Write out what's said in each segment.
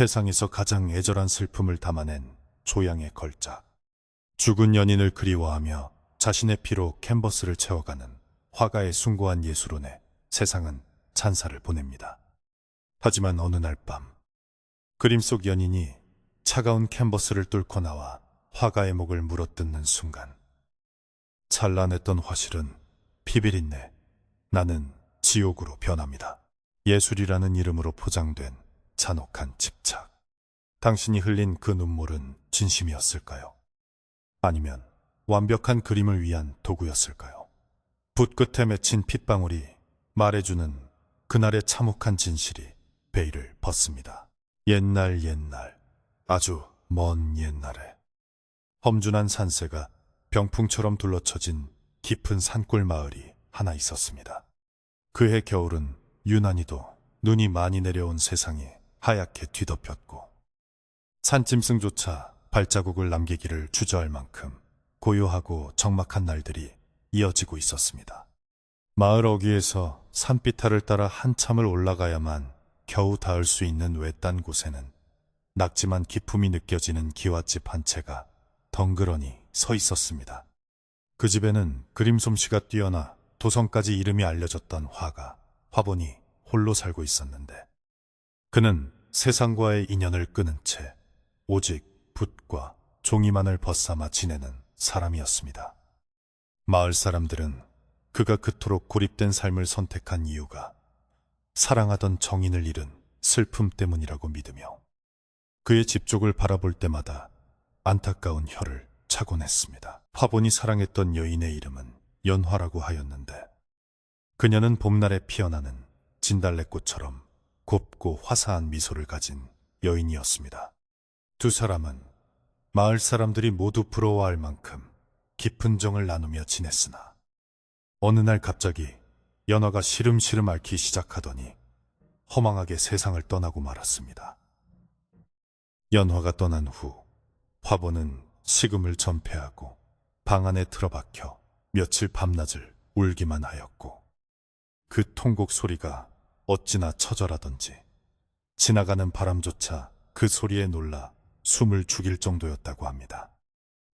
세상에서 가장 애절한 슬픔을 담아낸 조양의 걸작. 죽은 연인을 그리워하며 자신의 피로 캔버스를 채워가는 화가의 숭고한 예술원에 세상은 찬사를 보냅니다. 하지만 어느 날 밤, 그림 속 연인이 차가운 캔버스를 뚫고 나와 화가의 목을 물어뜯는 순간, 찬란했던 화실은 피비린내, 나는 지옥으로 변합니다. 예술이라는 이름으로 포장된 잔혹한 집착. 당신이 흘린 그 눈물은 진심이었을까요? 아니면 완벽한 그림을 위한 도구였을까요? 붓 끝에 맺힌 핏방울이 말해주는 그날의 참혹한 진실이 베일을 벗습니다. 옛날, 아주 먼 옛날에 험준한 산세가 병풍처럼 둘러쳐진 깊은 산골 마을이 하나 있었습니다. 그해 겨울은 유난히도 눈이 많이 내려온 세상이 하얗게 뒤덮였고 산짐승조차 발자국을 남기기를 주저할 만큼 고요하고 적막한 날들이 이어지고 있었습니다. 마을 어귀에서 산비탈을 따라 한참을 올라가야만 겨우 닿을 수 있는 외딴 곳에는 낙지만 기품이 느껴지는 기와집 한 채가 덩그러니 서 있었습니다. 그 집에는 그림 솜씨가 뛰어나 도성까지 이름이 알려졌던 화가 화본이 홀로 살고 있었는데, 그는 세상과의 인연을 끊은 채 오직 붓과 종이만을 벗삼아 지내는 사람이었습니다. 마을 사람들은 그가 그토록 고립된 삶을 선택한 이유가 사랑하던 정인을 잃은 슬픔 때문이라고 믿으며 그의 집쪽을 바라볼 때마다 안타까운 혀를 차곤 했습니다. 화본이 사랑했던 여인의 이름은 연화라고 하였는데, 그녀는 봄날에 피어나는 진달래꽃처럼 곱고 화사한 미소를 가진 여인이었습니다. 두 사람은 마을 사람들이 모두 부러워할 만큼 깊은 정을 나누며 지냈으나 어느 날 갑자기 연화가 시름시름 앓기 시작하더니 허망하게 세상을 떠나고 말았습니다. 연화가 떠난 후 화본은 식음을 전폐하고 방 안에 틀어박혀 며칠 밤낮을 울기만 하였고, 그 통곡 소리가 어찌나 처절하던지 지나가는 바람조차 그 소리에 놀라 숨을 죽일 정도였다고 합니다.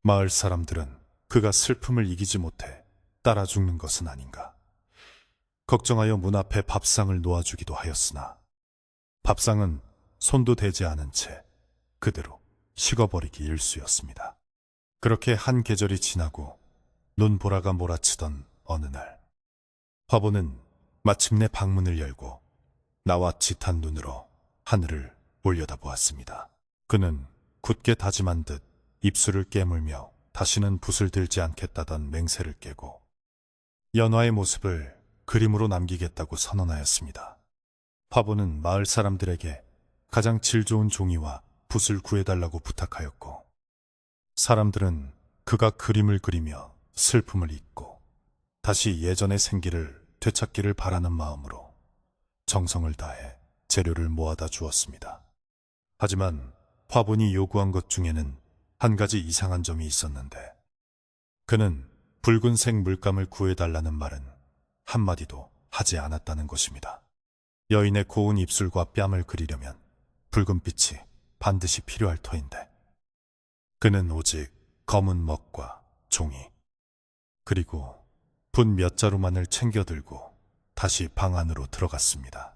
마을 사람들은 그가 슬픔을 이기지 못해 따라 죽는 것은 아닌가 걱정하여 문 앞에 밥상을 놓아주기도 하였으나 밥상은 손도 대지 않은 채 그대로 식어버리기 일쑤였습니다. 그렇게 한 계절이 지나고 눈보라가 몰아치던 어느 날, 화보는 마침내 방문을 열고 나와 짙은 눈으로 하늘을 올려다보았습니다. 그는 굳게 다짐한 듯 입술을 깨물며 다시는 붓을 들지 않겠다던 맹세를 깨고 연화의 모습을 그림으로 남기겠다고 선언하였습니다. 화보는 마을 사람들에게 가장 질 좋은 종이와 붓을 구해달라고 부탁하였고, 사람들은 그가 그림을 그리며 슬픔을 잊고 다시 예전의 생기를 되찾기를 바라는 마음으로 정성을 다해 재료를 모아다 주었습니다. 하지만 화본이 요구한 것 중에는 한 가지 이상한 점이 있었는데, 그는 붉은색 물감을 구해달라는 말은 한마디도 하지 않았다는 것입니다. 여인의 고운 입술과 뺨을 그리려면 붉은빛이 반드시 필요할 터인데, 그는 오직 검은 먹과 종이, 그리고 붓 몇 자루만을 챙겨들고 다시 방 안으로 들어갔습니다.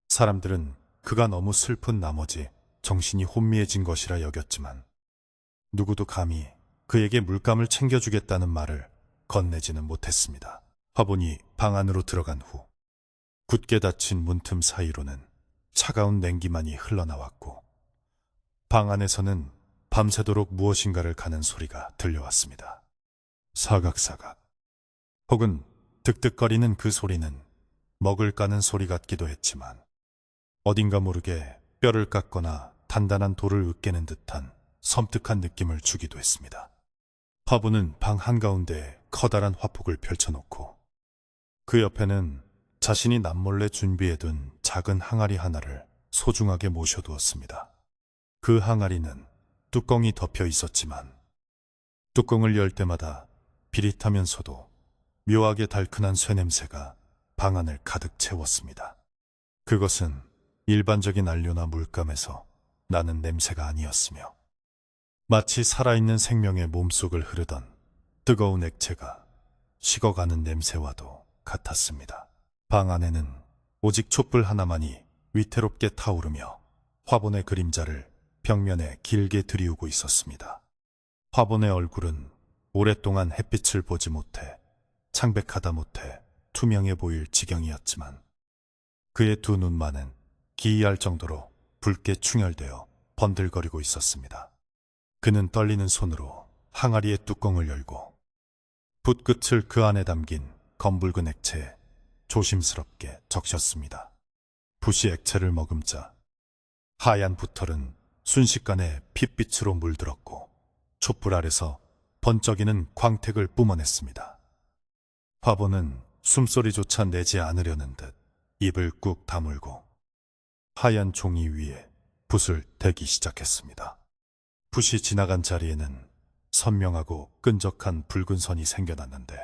사람들은 그가 너무 슬픈 나머지 정신이 혼미해진 것이라 여겼지만 누구도 감히 그에게 물감을 챙겨주겠다는 말을 건네지는 못했습니다. 화본이 방 안으로 들어간 후 굳게 닫힌 문틈 사이로는 차가운 냉기만이 흘러나왔고, 방 안에서는 밤새도록 무엇인가를 가는 소리가 들려왔습니다. 사각사각, 혹은 득득거리는 그 소리는 먹을 까는 소리 같기도 했지만 어딘가 모르게 뼈를 깎거나 단단한 돌을 으깨는 듯한 섬뜩한 느낌을 주기도 했습니다. 화분은 방 한가운데에 커다란 화폭을 펼쳐놓고 그 옆에는 자신이 남몰래 준비해둔 작은 항아리 하나를 소중하게 모셔두었습니다. 그 항아리는 뚜껑이 덮여 있었지만 뚜껑을 열 때마다 비릿하면서도 묘하게 달큰한 쇠냄새가 방 안을 가득 채웠습니다. 그것은 일반적인 안료나 물감에서 나는 냄새가 아니었으며 마치 살아있는 생명의 몸속을 흐르던 뜨거운 액체가 식어가는 냄새와도 같았습니다. 방 안에는 오직 촛불 하나만이 위태롭게 타오르며 화본의 그림자를 벽면에 길게 들이우고 있었습니다. 화본의 얼굴은 오랫동안 햇빛을 보지 못해 창백하다 못해 투명해 보일 지경이었지만 그의 두 눈만은 기이할 정도로 붉게 충혈되어 번들거리고 있었습니다. 그는 떨리는 손으로 항아리의 뚜껑을 열고 붓끝을 그 안에 담긴 검붉은 액체에 조심스럽게 적셨습니다. 붓이 액체를 머금자 하얀 붓털은 순식간에 핏빛으로 물들었고 촛불 아래서 번쩍이는 광택을 뿜어냈습니다. 화본은 숨소리조차 내지 않으려는 듯 입을 꾹 다물고 하얀 종이 위에 붓을 대기 시작했습니다. 붓이 지나간 자리에는 선명하고 끈적한 붉은 선이 생겨났는데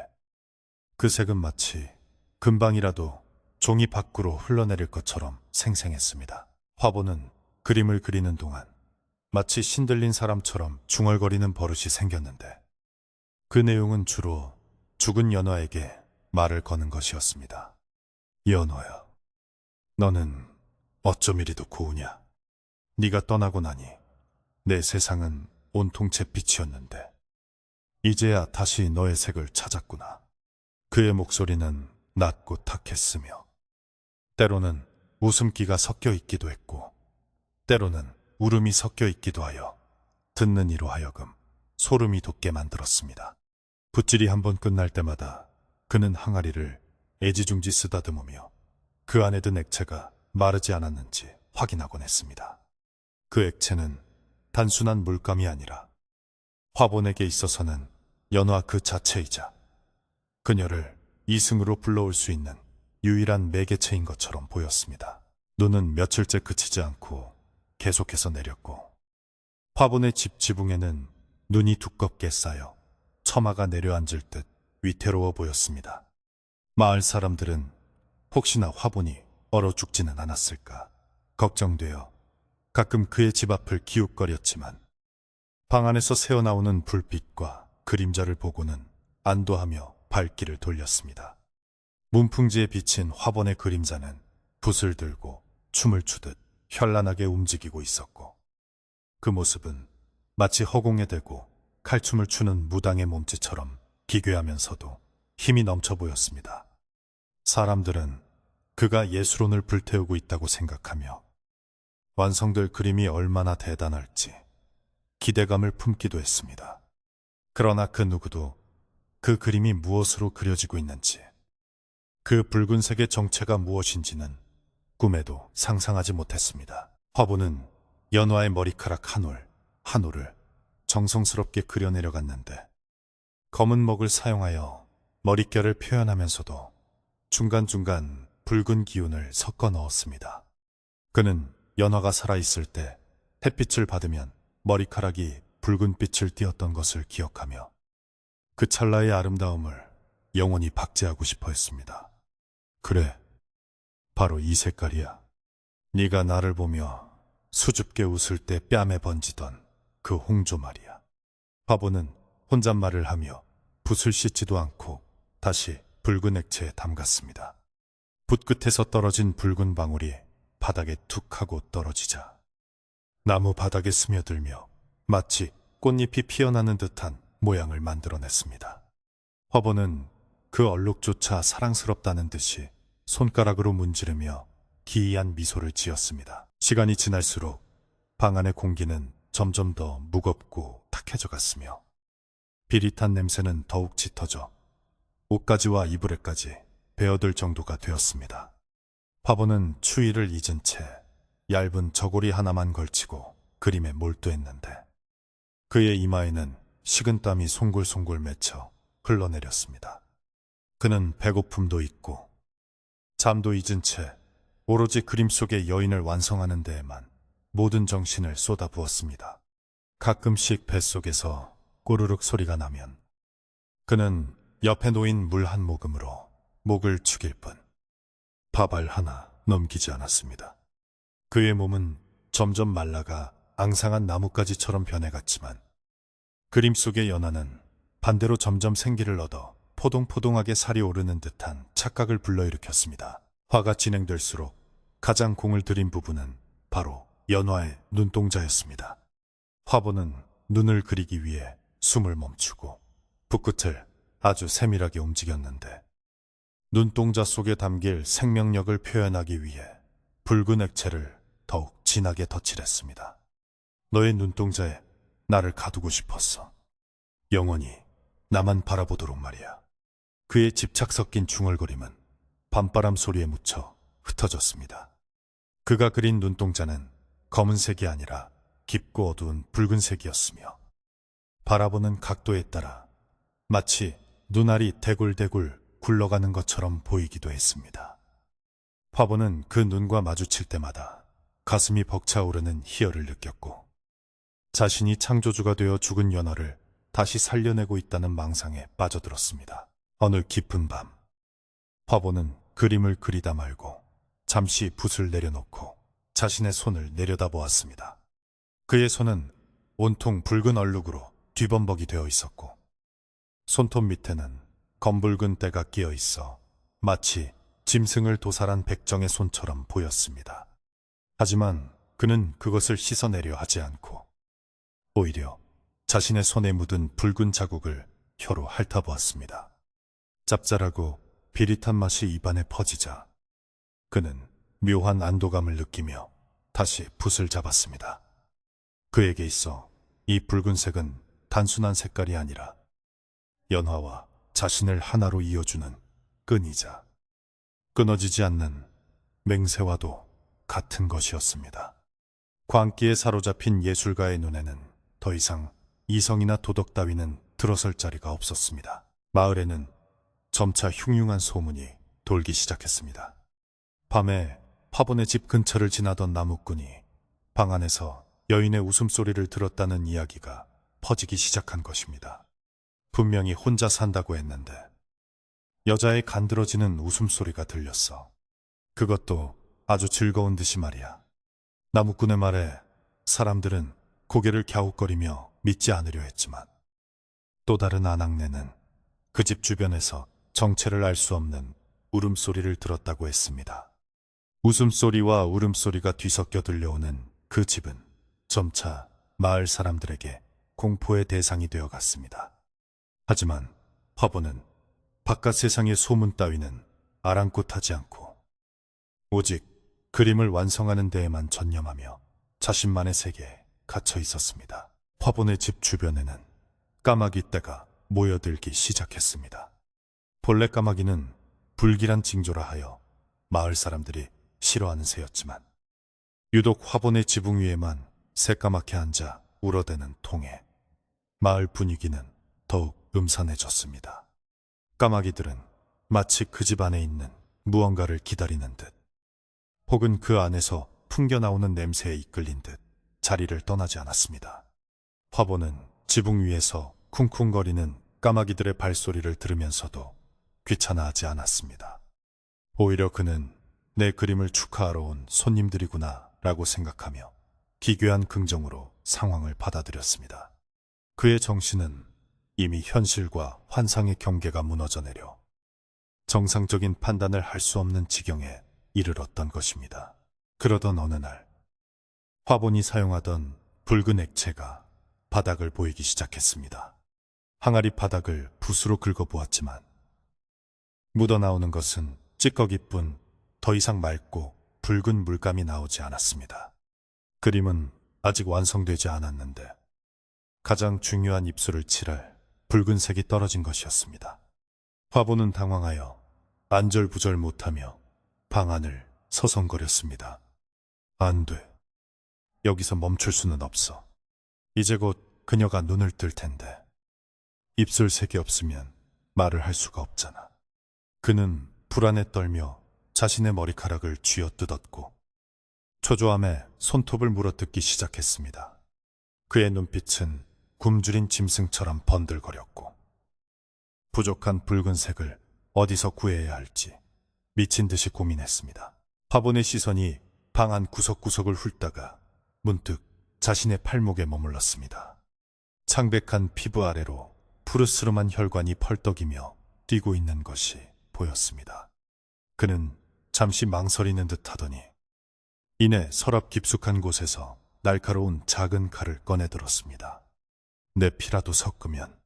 그 색은 마치 금방이라도 종이 밖으로 흘러내릴 것처럼 생생했습니다. 화본은 그림을 그리는 동안 마치 신들린 사람처럼 중얼거리는 버릇이 생겼는데 그 내용은 주로 죽은 연화에게 말을 거는 것이었습니다. 연화야, 너는 어쩜 이리도 고우냐? 네가 떠나고 나니 내 세상은 온통째 빛이었는데 이제야 다시 너의 색을 찾았구나. 그의 목소리는 낮고 탁했으며 때로는 웃음기가 섞여 있기도 했고 때로는 울음이 섞여 있기도 하여 듣는 이로 하여금 소름이 돋게 만들었습니다. 붓질이 한번 끝날 때마다 그는 항아리를 애지중지 쓰다듬으며 그 안에 든 액체가 마르지 않았는지 확인하곤 했습니다. 그 액체는 단순한 물감이 아니라 화본에게 있어서는 연화 그 자체이자 그녀를 이승으로 불러올 수 있는 유일한 매개체인 것처럼 보였습니다. 눈은 며칠째 그치지 않고 계속해서 내렸고 화본의 집 지붕에는 눈이 두껍게 쌓여 처마가 내려앉을 듯 위태로워 보였습니다. 마을 사람들은 혹시나 화본이 얼어 죽지는 않았을까 걱정되어 가끔 그의 집 앞을 기웃거렸지만 방 안에서 새어나오는 불빛과 그림자를 보고는 안도하며 발길을 돌렸습니다. 문풍지에 비친 화본의 그림자는 붓을 들고 춤을 추듯 현란하게 움직이고 있었고 그 모습은 마치 허공에 대고 칼춤을 추는 무당의 몸짓처럼 기괴하면서도 힘이 넘쳐 보였습니다. 사람들은 그가 예술혼을 불태우고 있다고 생각하며 완성될 그림이 얼마나 대단할지 기대감을 품기도 했습니다. 그러나 그 누구도 그 그림이 무엇으로 그려지고 있는지 그 붉은색의 정체가 무엇인지는 꿈에도 상상하지 못했습니다. 화보는 연화의 머리카락 한 올 한 올을 정성스럽게 그려내려갔는데 검은 먹을 사용하여 머릿결을 표현하면서도 중간중간 붉은 기운을 섞어 넣었습니다. 그는 연화가 살아있을 때 햇빛을 받으면 머리카락이 붉은 빛을 띠었던 것을 기억하며 그 찰나의 아름다움을 영원히 박제하고 싶어 했습니다. 그래, 바로 이 색깔이야. 네가 나를 보며 수줍게 웃을 때 뺨에 번지던 그 홍조 말이야. 화보는 혼잣말을 하며 붓을 씻지도 않고 다시 붉은 액체에 담갔습니다. 붓 끝에서 떨어진 붉은 방울이 바닥에 툭 하고 떨어지자 나무 바닥에 스며들며 마치 꽃잎이 피어나는 듯한 모양을 만들어냈습니다. 화보는 그 얼룩조차 사랑스럽다는 듯이 손가락으로 문지르며 기이한 미소를 지었습니다. 시간이 지날수록 방 안의 공기는 점점 더 무겁고 탁해져 갔으며 비릿한 냄새는 더욱 짙어져 옷가지와 이불에까지 베어들 정도가 되었습니다. 화보는 추위를 잊은 채 얇은 저고리 하나만 걸치고 그림에 몰두했는데 그의 이마에는 식은땀이 송골송골 맺혀 흘러내렸습니다. 그는 배고픔도 잊고 잠도 잊은 채 오로지 그림 속의 여인을 완성하는 데에만 모든 정신을 쏟아부었습니다. 가끔씩 뱃속에서 꼬르륵 소리가 나면 그는 옆에 놓인 물 한 모금으로 목을 축일 뿐 밥알 하나 넘기지 않았습니다. 그의 몸은 점점 말라가 앙상한 나뭇가지처럼 변해갔지만 그림 속의 연화는 반대로 점점 생기를 얻어 포동포동하게 살이 오르는 듯한 착각을 불러일으켰습니다. 화가 진행될수록 가장 공을 들인 부분은 바로 연화의 눈동자였습니다. 화보는 눈을 그리기 위해 숨을 멈추고 붓끝을 아주 세밀하게 움직였는데 눈동자 속에 담길 생명력을 표현하기 위해 붉은 액체를 더욱 진하게 덧칠했습니다. 너의 눈동자에 나를 가두고 싶었어. 영원히 나만 바라보도록 말이야. 그의 집착 섞인 중얼거림은 밤바람 소리에 묻혀 흩어졌습니다. 그가 그린 눈동자는 검은색이 아니라 깊고 어두운 붉은색이었으며 바라보는 각도에 따라 마치 눈알이 대굴대굴 굴러가는 것처럼 보이기도 했습니다. 화보는 그 눈과 마주칠 때마다 가슴이 벅차오르는 희열을 느꼈고 자신이 창조주가 되어 죽은 연화를 다시 살려내고 있다는 망상에 빠져들었습니다. 어느 깊은 밤, 화보는 그림을 그리다 말고 잠시 붓을 내려놓고 자신의 손을 내려다보았습니다. 그의 손은 온통 붉은 얼룩으로 뒤범벅이 되어 있었고 손톱 밑에는 검붉은 때가 끼어 있어 마치 짐승을 도살한 백정의 손처럼 보였습니다. 하지만 그는 그것을 씻어내려 하지 않고 오히려 자신의 손에 묻은 붉은 자국을 혀로 핥아보았습니다. 짭짤하고 비릿한 맛이 입안에 퍼지자 그는 묘한 안도감을 느끼며 다시 붓을 잡았습니다. 그에게 있어 이 붉은색은 단순한 색깔이 아니라 연화와 자신을 하나로 이어주는 끈이자 끊어지지 않는 맹세와도 같은 것이었습니다. 광기에 사로잡힌 예술가의 눈에는 더 이상 이성이나 도덕 따위는 들어설 자리가 없었습니다. 마을에는 점차 흉흉한 소문이 돌기 시작했습니다. 밤에 화본의 집 근처를 지나던 나무꾼이 방 안에서 여인의 웃음소리를 들었다는 이야기가 퍼지기 시작한 것입니다. 분명히 혼자 산다고 했는데 여자의 간드러지는 웃음소리가 들렸어. 그것도 아주 즐거운 듯이 말이야. 나무꾼의 말에 사람들은 고개를 갸웃거리며 믿지 않으려 했지만 또 다른 아낙네는 그 집 주변에서 정체를 알 수 없는 울음소리를 들었다고 했습니다. 웃음소리와 울음소리가 뒤섞여 들려오는 그 집은 점차 마을 사람들에게 공포의 대상이 되어 갔습니다. 하지만 화보는 바깥 세상의 소문 따위는 아랑곳하지 않고 오직 그림을 완성하는 데에만 전념하며 자신만의 세계에 갇혀 있었습니다. 화본의 집 주변에는 까마귀 떼가 모여들기 시작했습니다. 본래 까마귀는 불길한 징조라 하여 마을 사람들이 싫어하는 새였지만 유독 화본의 지붕 위에만 새까맣게 앉아 울어대는 통에 마을 분위기는 더욱 음산해졌습니다. 까마귀들은 마치 그 집 안에 있는 무언가를 기다리는 듯 혹은 그 안에서 풍겨나오는 냄새에 이끌린 듯 자리를 떠나지 않았습니다. 화보는 지붕 위에서 쿵쿵거리는 까마귀들의 발소리를 들으면서도 귀찮아하지 않았습니다. 오히려 그는 내 그림을 축하하러 온 손님들이구나 라고 생각하며 기괴한 긍정으로 상황을 받아들였습니다. 그의 정신은 이미 현실과 환상의 경계가 무너져 내려 정상적인 판단을 할 수 없는 지경에 이르렀던 것입니다. 그러던 어느 날 화본이 사용하던 붉은 액체가 바닥을 보이기 시작했습니다. 항아리 바닥을 붓으로 긁어보았지만 묻어나오는 것은 찌꺼기뿐 더 이상 맑고 붉은 물감이 나오지 않았습니다. 그림은 아직 완성되지 않았는데 가장 중요한 입술을 칠할 붉은색이 떨어진 것이었습니다. 화보는 당황하여 안절부절 못하며 방 안을 서성거렸습니다. 안 돼. 여기서 멈출 수는 없어. 이제 곧 그녀가 눈을 뜰 텐데 입술색이 없으면 말을 할 수가 없잖아. 그는 불안에 떨며 자신의 머리카락을 쥐어뜯었고 초조함에 손톱을 물어뜯기 시작했습니다. 그의 눈빛은 굶주린 짐승처럼 번들거렸고 부족한 붉은색을 어디서 구해야 할지 미친 듯이 고민했습니다. 화본의 시선이 방 안 구석구석을 훑다가 문득 자신의 팔목에 머물렀습니다. 창백한 피부 아래로 푸르스름한 혈관이 펄떡이며 뛰고 있는 것이 보였습니다. 그는 잠시 망설이는 듯 하더니 이내 서랍 깊숙한 곳에서 날카로운 작은 칼을 꺼내들었습니다. 내 피라도 섞으면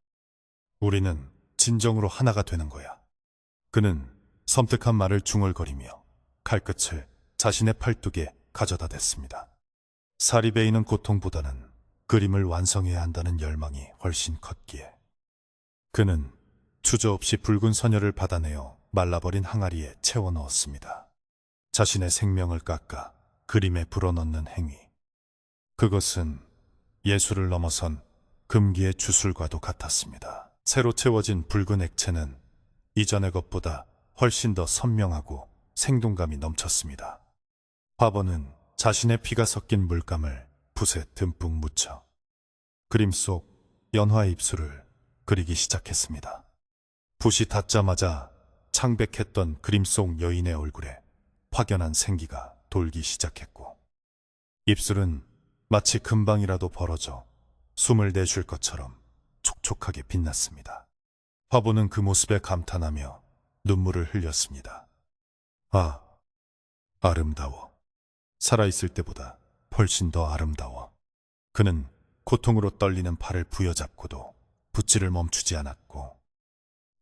우리는 진정으로 하나가 되는 거야. 그는 섬뜩한 말을 중얼거리며 칼끝을 자신의 팔뚝에 가져다 댔습니다. 살이 베이는 고통보다는 그림을 완성해야 한다는 열망이 훨씬 컸기에 그는 주저없이 붉은 선혈을 받아내어 말라버린 항아리에 채워 넣었습니다. 자신의 생명을 깎아 그림에 불어넣는 행위. 그것은 예술을 넘어선 금기의 주술과도 같았습니다. 새로 채워진 붉은 액체는 이전의 것보다 훨씬 더 선명하고 생동감이 넘쳤습니다. 화보는 자신의 피가 섞인 물감을 붓에 듬뿍 묻혀 그림 속 연화의 입술을 그리기 시작했습니다. 붓이 닿자마자 창백했던 그림 속 여인의 얼굴에 확연한 생기가 돌기 시작했고 입술은 마치 금방이라도 벌어져 숨을 내쉴 것처럼 촉촉하게 빛났습니다. 화보는 그 모습에 감탄하며 눈물을 흘렸습니다. 아, 아름다워. 살아있을 때보다 훨씬 더 아름다워. 그는 고통으로 떨리는 팔을 부여잡고도 붓질을 멈추지 않았고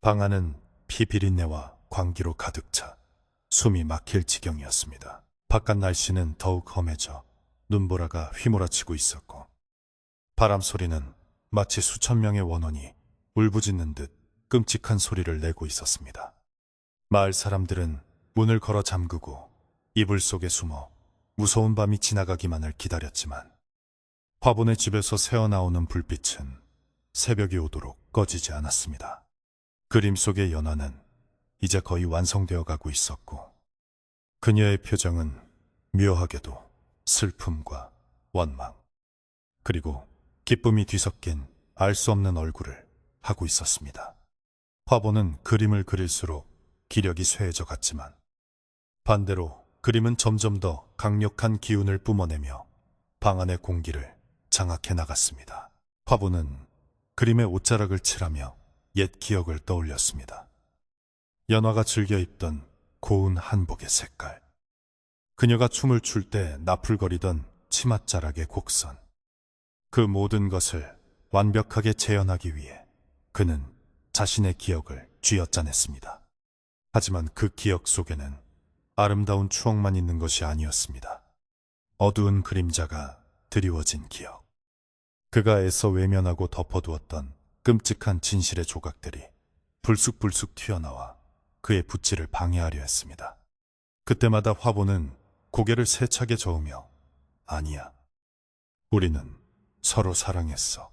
방 안은 피 비린내와 광기로 가득 차 숨이 막힐 지경이었습니다. 바깥 날씨는 더욱 험해져 눈보라가 휘몰아치고 있었고 바람 소리는 마치 수천 명의 원혼이 울부짖는 듯 끔찍한 소리를 내고 있었습니다. 마을 사람들은 문을 걸어 잠그고 이불 속에 숨어 무서운 밤이 지나가기만을 기다렸지만 화분의 집에서 새어나오는 불빛은 새벽이 오도록 꺼지지 않았습니다. 그림 속의 연화는 이제 거의 완성되어 가고 있었고 그녀의 표정은 묘하게도 슬픔과 원망 그리고 기쁨이 뒤섞인 알 수 없는 얼굴을 하고 있었습니다. 화보는 그림을 그릴수록 기력이 쇠해져 갔지만 반대로 그림은 점점 더 강력한 기운을 뿜어내며 방 안의 공기를 장악해 나갔습니다. 화보는 그림의 옷자락을 칠하며 옛 기억을 떠올렸습니다. 연화가 즐겨 입던 고운 한복의 색깔, 그녀가 춤을 출 때 나풀거리던 치맛자락의 곡선, 그 모든 것을 완벽하게 재현하기 위해 그는 자신의 기억을 쥐어짜냈습니다. 하지만 그 기억 속에는 아름다운 추억만 있는 것이 아니었습니다. 어두운 그림자가 드리워진 기억. 그가 애써 외면하고 덮어두었던 끔찍한 진실의 조각들이 불쑥불쑥 튀어나와 그의 붓질을 방해하려 했습니다. 그때마다 화보는 고개를 세차게 저으며 아니야, 우리는 서로 사랑했어.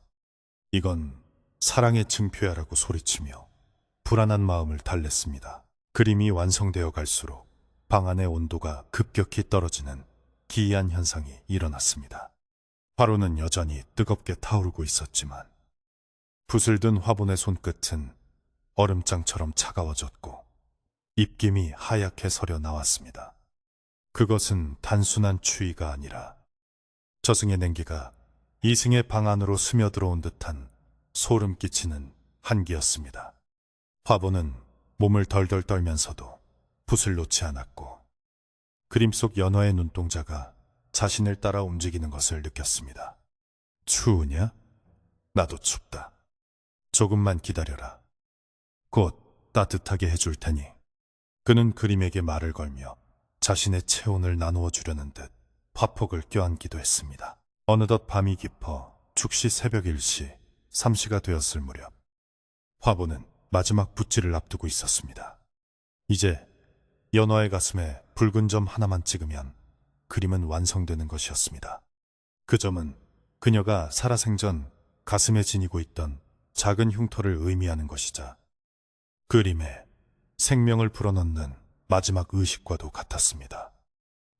이건 사랑의 증표야라고 소리치며 불안한 마음을 달랬습니다. 그림이 완성되어 갈수록 방 안의 온도가 급격히 떨어지는 기이한 현상이 일어났습니다. 화로는 여전히 뜨겁게 타오르고 있었지만 붓을 든 화분의 손끝은 얼음장처럼 차가워졌고 입김이 하얗게 서려 나왔습니다. 그것은 단순한 추위가 아니라 저승의 냉기가 이승의 방 안으로 스며들어온 듯한 소름 끼치는 한기였습니다. 화보는 몸을 덜덜 떨면서도 붓을 놓지 않았고 그림 속 연화의 눈동자가 자신을 따라 움직이는 것을 느꼈습니다. 추우냐? 나도 춥다. 조금만 기다려라. 곧 따뜻하게 해줄 테니. 그는 그림에게 말을 걸며 자신의 체온을 나누어 주려는 듯 화폭을 껴안기도 했습니다. 어느덧 밤이 깊어 축시 새벽 1시, 3시가 되었을 무렵 화보는 마지막 붓질을 앞두고 있었습니다. 이제 연화의 가슴에 붉은 점 하나만 찍으면 그림은 완성되는 것이었습니다. 그 점은 그녀가 살아생전 가슴에 지니고 있던 작은 흉터를 의미하는 것이자 그림에 생명을 불어넣는 마지막 의식과도 같았습니다.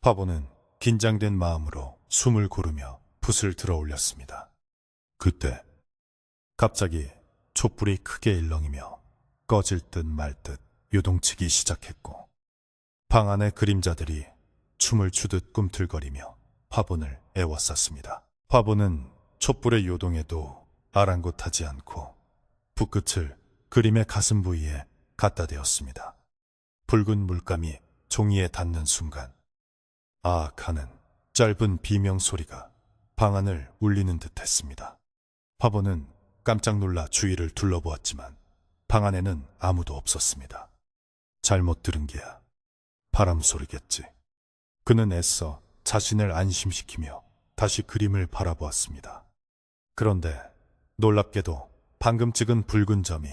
화보는 긴장된 마음으로 숨을 고르며 붓을 들어 올렸습니다. 그때 갑자기 촛불이 크게 일렁이며 꺼질 듯 말 듯 요동치기 시작했고 방 안의 그림자들이 춤을 추듯 꿈틀거리며 화분을 애워쌌습니다. 화보는 촛불의 요동에도 아랑곳하지 않고 붓끝을 그림의 가슴 부위에 갖다 대었습니다. 붉은 물감이 종이에 닿는 순간 아악 하는 짧은 비명 소리가 방안을 울리는 듯 했습니다. 화보는 깜짝 놀라 주위를 둘러보았지만 방 안에는 아무도 없었습니다. 잘못 들은 게야. 바람 소리겠지. 그는 애써 자신을 안심시키며 다시 그림을 바라보았습니다. 그런데 놀랍게도 방금 찍은 붉은 점이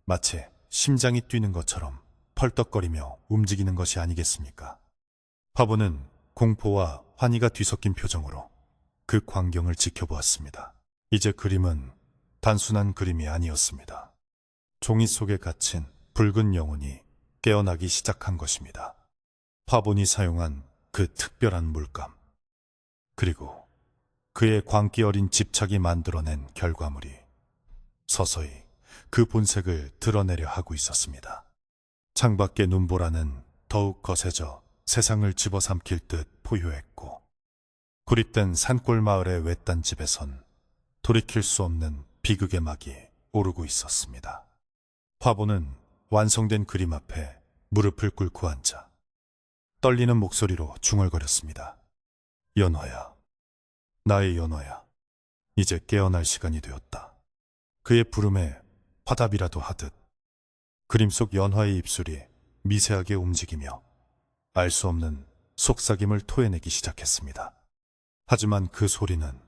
마치 심장이 뛰는 것처럼 펄떡거리며 움직이는 것이 아니겠습니까? 화보는 공포와 환희가 뒤섞인 표정으로 그 광경을 지켜보았습니다. 이제 그림은 단순한 그림이 아니었습니다. 종이 속에 갇힌 붉은 영혼이 깨어나기 시작한 것입니다. 화본이 사용한 그 특별한 물감, 그리고 그의 광기 어린 집착이 만들어낸 결과물이 서서히 그 본색을 드러내려 하고 있었습니다. 창밖의 눈보라는 더욱 거세져 세상을 집어삼킬 듯 포효했고, 구립된 산골 마을의 외딴 집에선 돌이킬 수 없는 비극의 막이 오르고 있었습니다. 화보는 완성된 그림 앞에 무릎을 꿇고 앉아 떨리는 목소리로 중얼거렸습니다. 연화야, 나의 연화야, 이제 깨어날 시간이 되었다. 그의 부름에 화답이라도 하듯 그림 속 연화의 입술이 미세하게 움직이며 알 수 없는 속삭임을 토해내기 시작했습니다. 하지만 그 소리는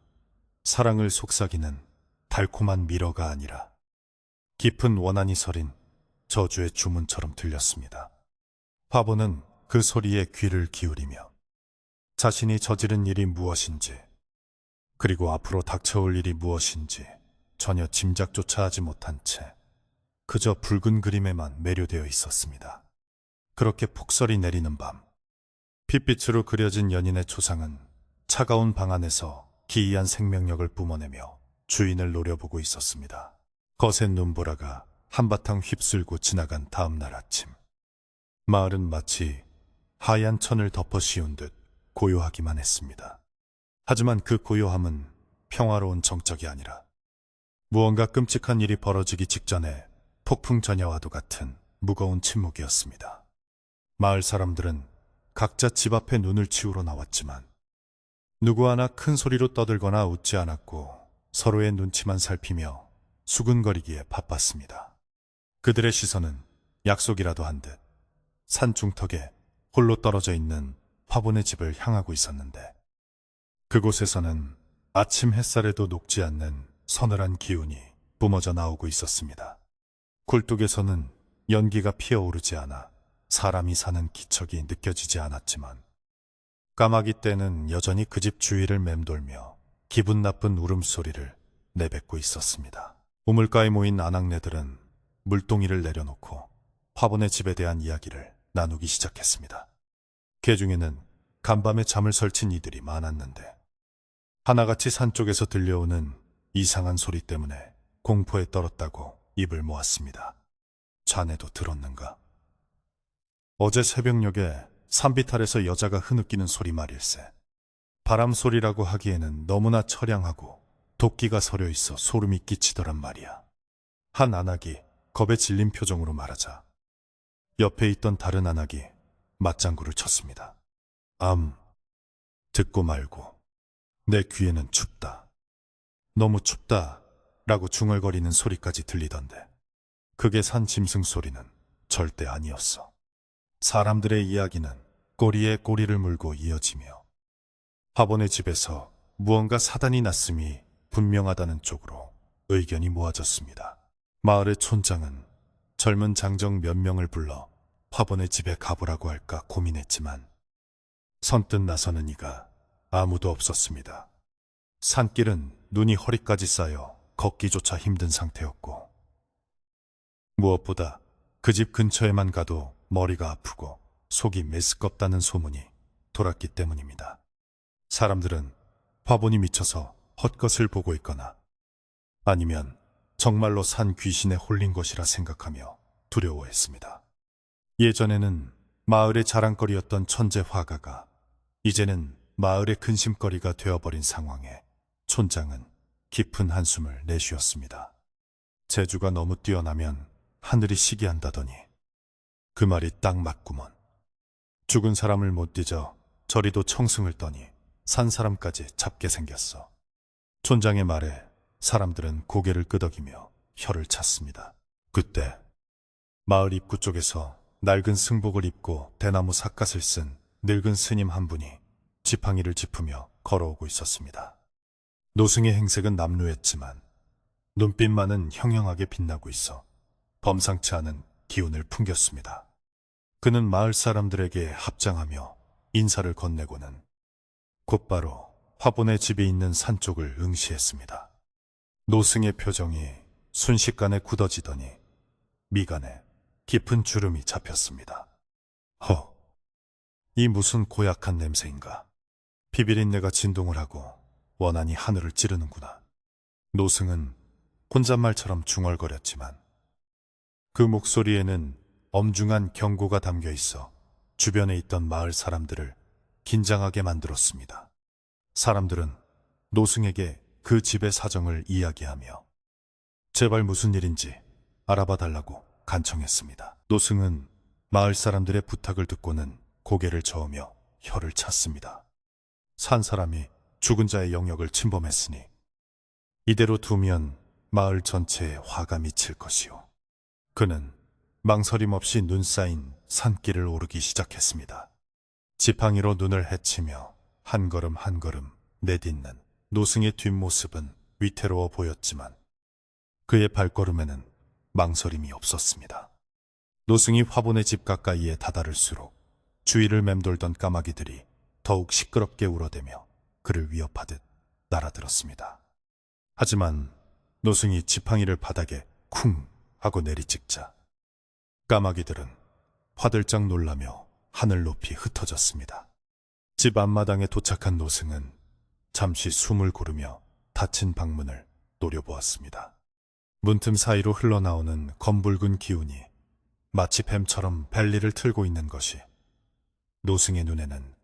사랑을 속삭이는 달콤한 미러가 아니라 깊은 원한이 서린 저주의 주문처럼 들렸습니다. 화보는 그 소리에 귀를 기울이며 자신이 저지른 일이 무엇인지, 그리고 앞으로 닥쳐올 일이 무엇인지 전혀 짐작조차 하지 못한 채 그저 붉은 그림에만 매료되어 있었습니다. 그렇게 폭설이 내리는 밤, 핏빛으로 그려진 연인의 초상은 차가운 방 안에서 기이한 생명력을 뿜어내며 주인을 노려보고 있었습니다. 거센 눈보라가 한바탕 휩쓸고 지나간 다음 날 아침, 마을은 마치 하얀 천을 덮어 씌운 듯 고요하기만 했습니다. 하지만 그 고요함은 평화로운 정적이 아니라 무언가 끔찍한 일이 벌어지기 직전에 폭풍 전야와도 같은 무거운 침묵이었습니다. 마을 사람들은 각자 집 앞에 눈을 치우러 나왔지만 누구 하나 큰 소리로 떠들거나 웃지 않았고 서로의 눈치만 살피며 수근거리기에 바빴습니다. 그들의 시선은 약속이라도 한 듯 산 중턱에 홀로 떨어져 있는 화분의 집을 향하고 있었는데, 그곳에서는 아침 햇살에도 녹지 않는 서늘한 기운이 뿜어져 나오고 있었습니다. 굴뚝에서는 연기가 피어오르지 않아 사람이 사는 기척이 느껴지지 않았지만 까마귀 떼는 여전히 그 집 주위를 맴돌며 기분 나쁜 울음소리를 내뱉고 있었습니다. 우물가에 모인 아낙네들은 물동이를 내려놓고 화분의 집에 대한 이야기를 나누기 시작했습니다. 그 중에는 간밤에 잠을 설친 이들이 많았는데 하나같이 산 쪽에서 들려오는 이상한 소리 때문에 공포에 떨었다고 입을 모았습니다. 자네도 들었는가? 어제 새벽녘에 산비탈에서 여자가 흐느끼는 소리 말일세. 바람 소리라고 하기에는 너무나 처량하고 도끼가 서려 있어 소름이 끼치더란 말이야. 한 아낙이 겁에 질린 표정으로 말하자 옆에 있던 다른 아낙이 맞장구를 쳤습니다. 듣고 말고 내 귀에는 춥다. 너무 춥다 라고 중얼거리는 소리까지 들리던데 그게 산 짐승 소리는 절대 아니었어. 사람들의 이야기는 꼬리에 꼬리를 물고 이어지며 화본의 집에서 무언가 사단이 났음이 분명하다는 쪽으로 의견이 모아졌습니다. 마을의 촌장은 젊은 장정 몇 명을 불러 화본의 집에 가보라고 할까 고민했지만 선뜻 나서는 이가 아무도 없었습니다. 산길은 눈이 허리까지 쌓여 걷기조차 힘든 상태였고 무엇보다 그 집 근처에만 가도 머리가 아프고 속이 메스껍다는 소문이 돌았기 때문입니다. 사람들은 화본이 미쳐서 헛것을 보고 있거나 아니면 정말로 산 귀신에 홀린 것이라 생각하며 두려워했습니다. 예전에는 마을의 자랑거리였던 천재 화가가 이제는 마을의 근심거리가 되어버린 상황에 촌장은 깊은 한숨을 내쉬었습니다. 재주가 너무 뛰어나면 하늘이 시기한다더니 그 말이 딱 맞구먼. 죽은 사람을 못 뒤져 저리도 청승을 떠니 산 사람까지 잡게 생겼어. 촌장의 말에 사람들은 고개를 끄덕이며 혀를 찼습니다. 그때 마을 입구 쪽에서 낡은 승복을 입고 대나무 삿갓을 쓴 늙은 스님 한 분이 지팡이를 짚으며 걸어오고 있었습니다. 노승의 행색은 남루했지만 눈빛만은 형형하게 빛나고 있어 범상치 않은 기운을 풍겼습니다. 그는 마을 사람들에게 합장하며 인사를 건네고는 곧바로 화본의 집이 있는 산 쪽을 응시했습니다. 노승의 표정이 순식간에 굳어지더니 미간에 깊은 주름이 잡혔습니다. 이 무슨 고약한 냄새인가. 비비린내가 진동을 하고 원한이 하늘을 찌르는구나. 노승은 혼잣말처럼 중얼거렸지만 그 목소리에는 엄중한 경고가 담겨 있어 주변에 있던 마을 사람들을 긴장하게 만들었습니다. 사람들은 노승에게 그 집의 사정을 이야기하며 제발 무슨 일인지 알아봐 달라고 간청했습니다. 노승은 마을 사람들의 부탁을 듣고는 고개를 저으며 혀를 찼습니다. 산 사람이 죽은 자의 영역을 침범했으니 이대로 두면 마을 전체에 화가 미칠 것이요. 그는 망설임 없이 눈 쌓인 산길을 오르기 시작했습니다. 지팡이로 눈을 헤치며 한 걸음 한 걸음 내딛는 노승의 뒷모습은 위태로워 보였지만 그의 발걸음에는 망설임이 없었습니다. 노승이 화본의 집 가까이에 다다를수록 주위를 맴돌던 까마귀들이 더욱 시끄럽게 울어대며 그를 위협하듯 날아들었습니다. 하지만 노승이 지팡이를 바닥에 쿵 하고 내리찍자 까마귀들은 화들짝 놀라며 하늘 높이 흩어졌습니다. 집 앞마당에 도착한 노승은 잠시 숨을 고르며 닫힌 방문을 노려보았습니다. 문틈 사이로 흘러나오는 검붉은 기운이 마치 뱀처럼 벨리를 틀고 있는 것이 노승의 눈에는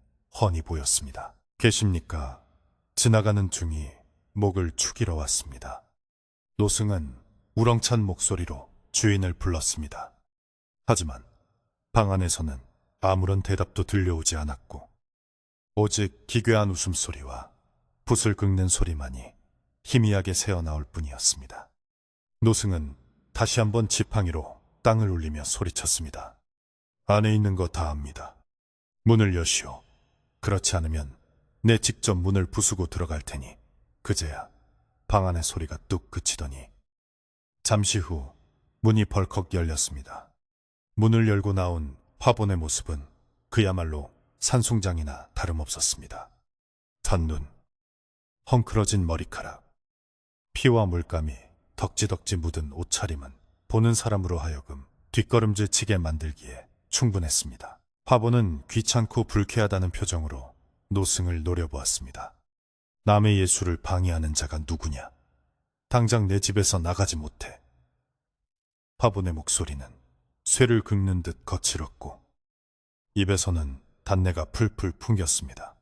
훤히 보였습니다. 계십니까? 지나가는 중이 목을 축이러 왔습니다. 노승은 우렁찬 목소리로 주인을 불렀습니다. 하지만 방 안에서는 아무런 대답도 들려오지 않았고 오직 기괴한 웃음소리와 붓을 긁는 소리만이 희미하게 새어나올 뿐이었습니다. 노승은 다시 한번 지팡이로 땅을 울리며 소리쳤습니다. 안에 있는 거 다 압니다. 문을 여시오. 그렇지 않으면 내 직접 문을 부수고 들어갈 테니 그제야 방 안의 소리가 뚝 그치더니 잠시 후 문이 벌컥 열렸습니다. 문을 열고 나온 화본의 모습은 그야말로 산송장이나 다름없었습니다. 덧눈, 헝클어진 머리카락, 피와 물감이 덕지덕지 묻은 옷차림은 보는 사람으로 하여금 뒷걸음질 치게 만들기에 충분했습니다. 화본은 귀찮고 불쾌하다는 표정으로 노승을 노려보았습니다. 남의 예술을 방해하는 자가 누구냐? 당장 내 집에서 나가지 못해. 화본의 목소리는 쇠를 긁는 듯 거칠었고 입에서는 단내가 풀풀 풍겼습니다.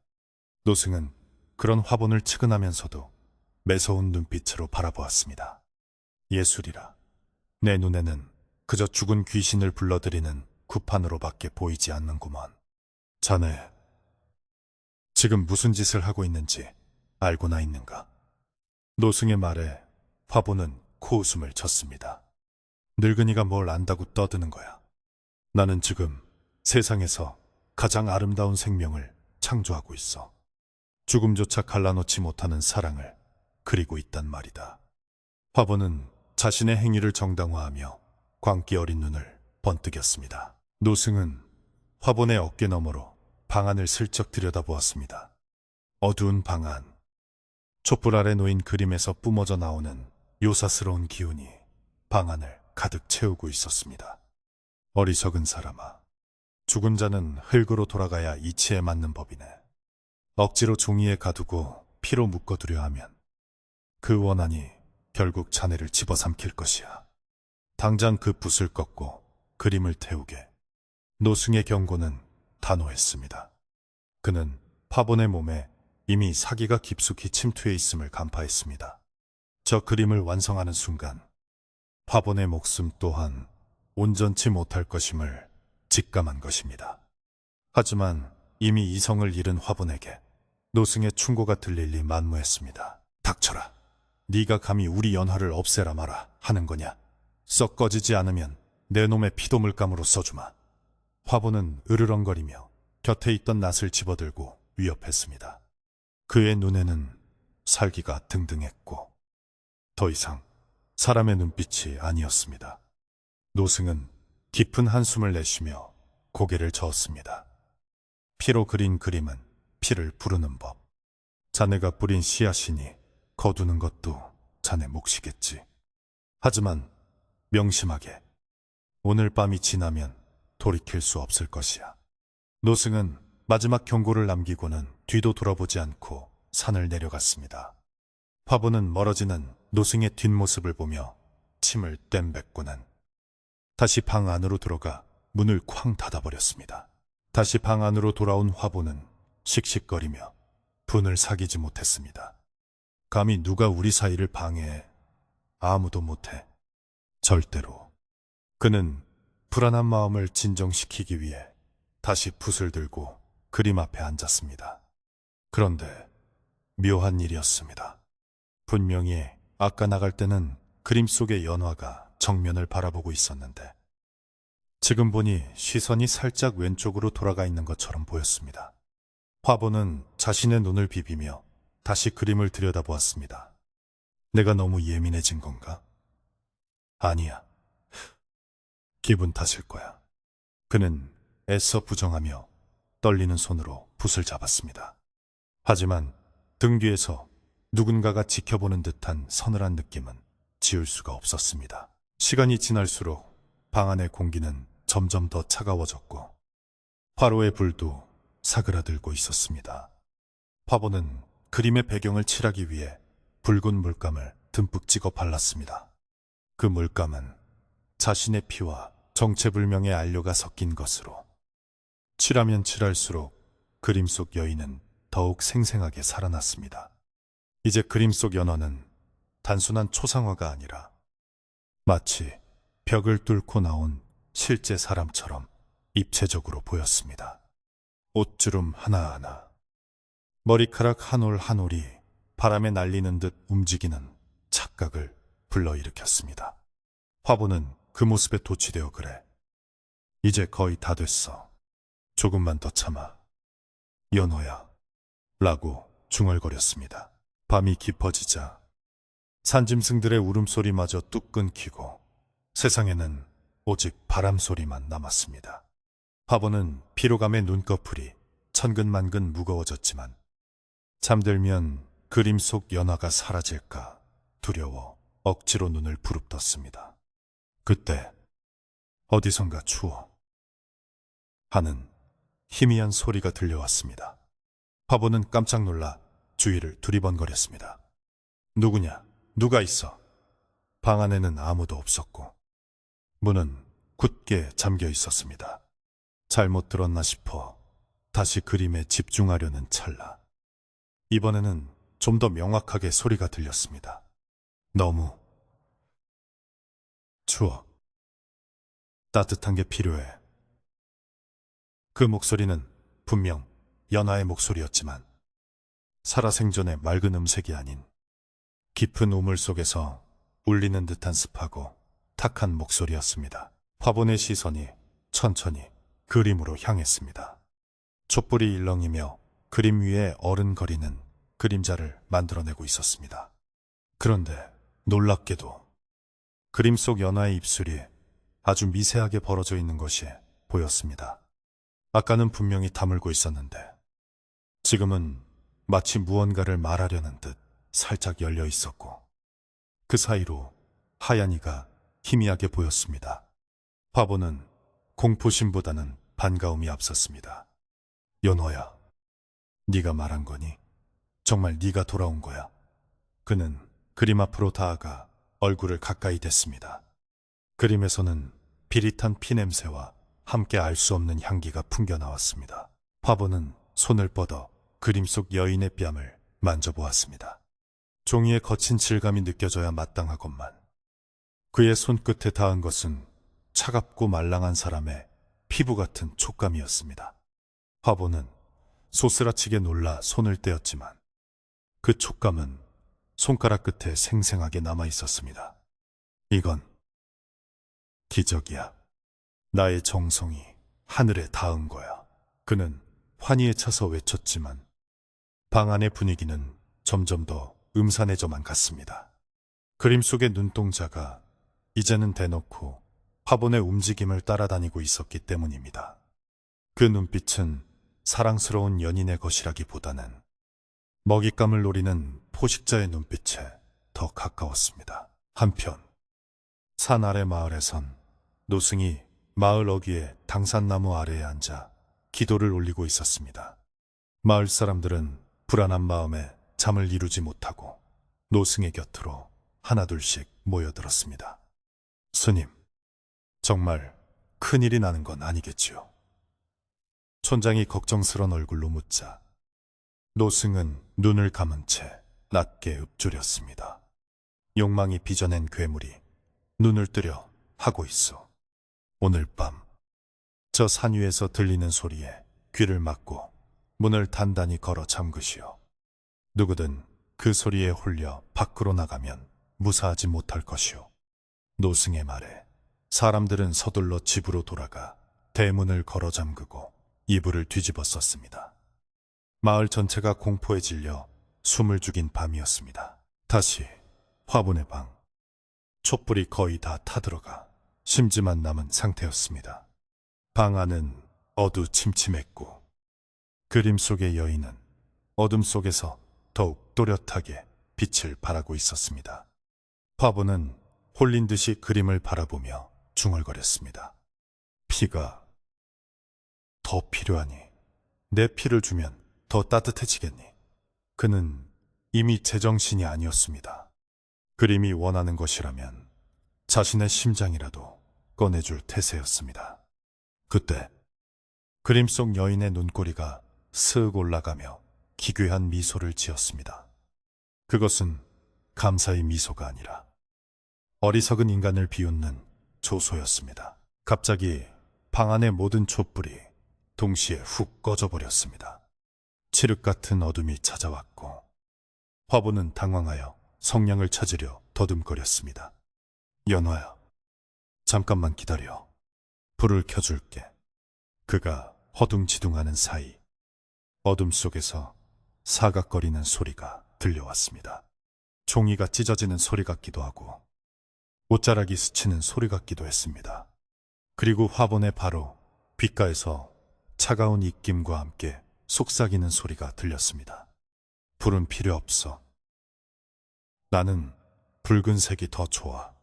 노승은 그런 화본을 측은하면서도 매서운 눈빛으로 바라보았습니다. 예술이라 내 눈에는 그저 죽은 귀신을 불러들이는 구판으로밖에 보이지 않는구먼. 자네, 지금 무슨 짓을 하고 있는지 알고나 있는가? 노승의 말에 화본은 코웃음을 쳤습니다. 늙은이가 뭘 안다고 떠드는 거야. 나는 지금 세상에서 가장 아름다운 생명을 창조하고 있어. 죽음조차 갈라놓지 못하는 사랑을 그리고 있단 말이다. 화본은 자신의 행위를 정당화하며 광기 어린 눈을 번뜩였습니다. 노승은 화본의 어깨 너머로 방 안을 슬쩍 들여다보았습니다. 어두운 방 안, 촛불 아래 놓인 그림에서 뿜어져 나오는 요사스러운 기운이 방 안을 가득 채우고 있었습니다. 어리석은 사람아, 죽은 자는 흙으로 돌아가야 이치에 맞는 법이네. 억지로 종이에 가두고 피로 묶어두려 하면 그 원한이 결국 자네를 집어삼킬 것이야. 당장 그 붓을 꺾고 그림을 태우게. 노승의 경고는 단호했습니다. 그는 화본의 몸에 이미 사기가 깊숙이 침투해 있음을 간파했습니다. 저 그림을 완성하는 순간 화본의 목숨 또한 온전치 못할 것임을 직감한 것입니다. 하지만 이미 이성을 잃은 화본에게 노승의 충고가 들릴 리 만무했습니다. 닥쳐라. 네가 감히 우리 연화를 없애라 마라 하는 거냐. 썩 꺼지지 않으면 내 놈의 피도물감으로 써주마. 화본은 으르렁거리며 곁에 있던 낫을 집어들고 위협했습니다. 그의 눈에는 살기가 등등했고 더 이상 사람의 눈빛이 아니었습니다. 노승은 깊은 한숨을 내쉬며 고개를 저었습니다. 피로 그린 그림은 피를 부르는 법. 자네가 뿌린 씨앗이니 거두는 것도 자네 몫이겠지. 하지만 명심하게. 오늘 밤이 지나면 돌이킬 수 없을 것이야. 노승은 마지막 경고를 남기고는 뒤도 돌아보지 않고 산을 내려갔습니다. 화보는 멀어지는 노승의 뒷모습을 보며 침을 뗀뱉고는 다시 방 안으로 들어가 문을 쾅 닫아버렸습니다. 다시 방 안으로 돌아온 화보는 씩씩거리며 분을 사귀지 못했습니다. 감히 누가 우리 사이를 방해해. 아무도 못해. 절대로. 그는 불안한 마음을 진정시키기 위해 다시 붓을 들고 그림 앞에 앉았습니다. 그런데 묘한 일이었습니다. 분명히 아까 나갈 때는 그림 속의 연화가 정면을 바라보고 있었는데 지금 보니 시선이 살짝 왼쪽으로 돌아가 있는 것처럼 보였습니다. 화보는 자신의 눈을 비비며 다시 그림을 들여다보았습니다. 내가 너무 예민해진 건가? 아니야. 기분 탓일 거야. 그는 애써 부정하며 떨리는 손으로 붓을 잡았습니다. 하지만 등 뒤에서 누군가가 지켜보는 듯한 서늘한 느낌은 지울 수가 없었습니다. 시간이 지날수록 방 안의 공기는 점점 더 차가워졌고 화로의 불도 사그라들고 있었습니다. 화보는 그림의 배경을 칠하기 위해 붉은 물감을 듬뿍 찍어 발랐습니다. 그 물감은 자신의 피와 정체불명의 안료가 섞인 것으로 칠하면 칠할수록 그림 속 여인은 더욱 생생하게 살아났습니다. 이제 그림 속 연화는 단순한 초상화가 아니라 마치 벽을 뚫고 나온 실제 사람처럼 입체적으로 보였습니다. 옷주름 하나하나, 머리카락 한 올 한 올이 바람에 날리는 듯 움직이는 착각을 불러일으켰습니다. 화보는 그 모습에 도취되어 그래. 이제 거의 다 됐어. 조금만 더 참아. 연호야. 라고 중얼거렸습니다. 밤이 깊어지자 산짐승들의 울음소리마저 뚝 끊기고 세상에는 오직 바람소리만 남았습니다. 화보는 피로감에 눈꺼풀이 천근만근 무거워졌지만 잠들면 그림 속 연화가 사라질까 두려워 억지로 눈을 부릅떴습니다. 그때 어디선가 추워 하는 희미한 소리가 들려왔습니다. 화보는 깜짝 놀라 주위를 두리번거렸습니다. 누구냐? 누가 있어? 방 안에는 아무도 없었고 문은 굳게 잠겨 있었습니다. 잘못 들었나 싶어 다시 그림에 집중하려는 찰나 이번에는 좀 더 명확하게 소리가 들렸습니다. 너무 추워. 따뜻한 게 필요해. 그 목소리는 분명 연하의 목소리였지만 살아생전의 맑은 음색이 아닌 깊은 우물 속에서 울리는 듯한 습하고 탁한 목소리였습니다. 화본의 시선이 천천히 그림으로 향했습니다. 촛불이 일렁이며 그림 위에 어른거리는 그림자를 만들어내고 있었습니다. 그런데 놀랍게도 그림 속 연하의 입술이 아주 미세하게 벌어져 있는 것이 보였습니다. 아까는 분명히 다물고 있었는데 지금은 마치 무언가를 말하려는 듯 살짝 열려 있었고 그 사이로 하얀 이가 희미하게 보였습니다. 화보는 공포심보다는 반가움이 앞섰습니다. 연호야, 네가 말한 거니? 정말 네가 돌아온 거야? 그는 그림 앞으로 다가가 얼굴을 가까이 댔습니다. 그림에서는 비릿한 피냄새와 함께 알 수 없는 향기가 풍겨 나왔습니다. 화보는 손을 뻗어 그림 속 여인의 뺨을 만져보았습니다. 종이의 거친 질감이 느껴져야 마땅하건만 그의 손끝에 닿은 것은 차갑고 말랑한 사람의 피부 같은 촉감이었습니다. 화보는 소스라치게 놀라 손을 떼었지만 그 촉감은 손가락 끝에 생생하게 남아 있었습니다. 이건 기적이야. 나의 정성이 하늘에 닿은 거야. 그는 환희에 차서 외쳤지만 방 안의 분위기는 점점 더 음산해져만 갔습니다. 그림 속의 눈동자가 이제는 대놓고 화본의 움직임을 따라다니고 있었기 때문입니다. 그 눈빛은 사랑스러운 연인의 것이라기보다는 먹잇감을 노리는 포식자의 눈빛에 더 가까웠습니다. 한편 산 아래 마을에선 노승이 마을 어귀의 당산나무 아래에 앉아 기도를 올리고 있었습니다. 마을 사람들은 불안한 마음에 잠을 이루지 못하고 노승의 곁으로 하나둘씩 모여들었습니다. 스님, 정말 큰일이 나는 건 아니겠지요? 촌장이 걱정스런 얼굴로 묻자 노승은 눈을 감은 채 낮게 읊조렸습니다. 욕망이 빚어낸 괴물이 눈을 뜨려 하고 있어. 오늘 밤 저 산 위에서 들리는 소리에 귀를 막고 문을 단단히 걸어 잠그시오. 누구든 그 소리에 홀려 밖으로 나가면 무사하지 못할 것이오. 노승의 말에 사람들은 서둘러 집으로 돌아가 대문을 걸어 잠그고 이불을 뒤집어 썼습니다. 마을 전체가 공포에 질려 숨을 죽인 밤이었습니다. 다시 화분의 방. 촛불이 거의 다 타들어가 심지만 남은 상태였습니다. 방 안은 어두침침했고 그림 속의 여인은 어둠 속에서 더욱 또렷하게 빛을 발하고 있었습니다. 화분은 홀린 듯이 그림을 바라보며 중얼거렸습니다. 피가 더 필요하니 내 피를 주면 더 따뜻해지겠니? 그는 이미 제정신이 아니었습니다. 그림이 원하는 것이라면 자신의 심장이라도 꺼내줄 태세였습니다. 그때 그림 속 여인의 눈꼬리가 스윽 올라가며 기괴한 미소를 지었습니다. 그것은 감사의 미소가 아니라 어리석은 인간을 비웃는 조소였습니다. 갑자기 방 안의 모든 촛불이 동시에 훅 꺼져버렸습니다. 칠흑 같은 어둠이 찾아왔고 화보는 당황하여 성냥을 찾으려 더듬거렸습니다. 연화야, 잠깐만 기다려. 불을 켜줄게. 그가 허둥지둥하는 사이 어둠 속에서 사각거리는 소리가 들려왔습니다. 종이가 찢어지는 소리 같기도 하고 옷자락이 스치는 소리 같기도 했습니다. 그리고 화분의 바로 귓가에서 차가운 입김과 함께 속삭이는 소리가 들렸습니다. 불은 필요 없어. 나는 붉은색이 더 좋아.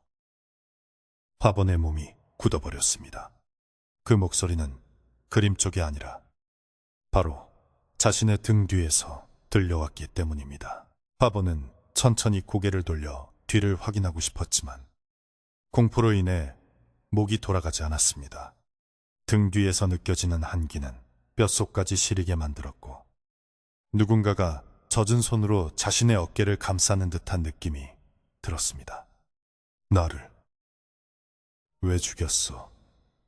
화분의 몸이 굳어버렸습니다. 그 목소리는 그림 쪽이 아니라 바로 자신의 등 뒤에서 들려왔기 때문입니다. 화보는 천천히 고개를 돌려 뒤를 확인하고 싶었지만 공포로 인해 목이 돌아가지 않았습니다. 등 뒤에서 느껴지는 한기는 뼛속까지 시리게 만들었고 누군가가 젖은 손으로 자신의 어깨를 감싸는 듯한 느낌이 들었습니다. 나를 왜 죽였어?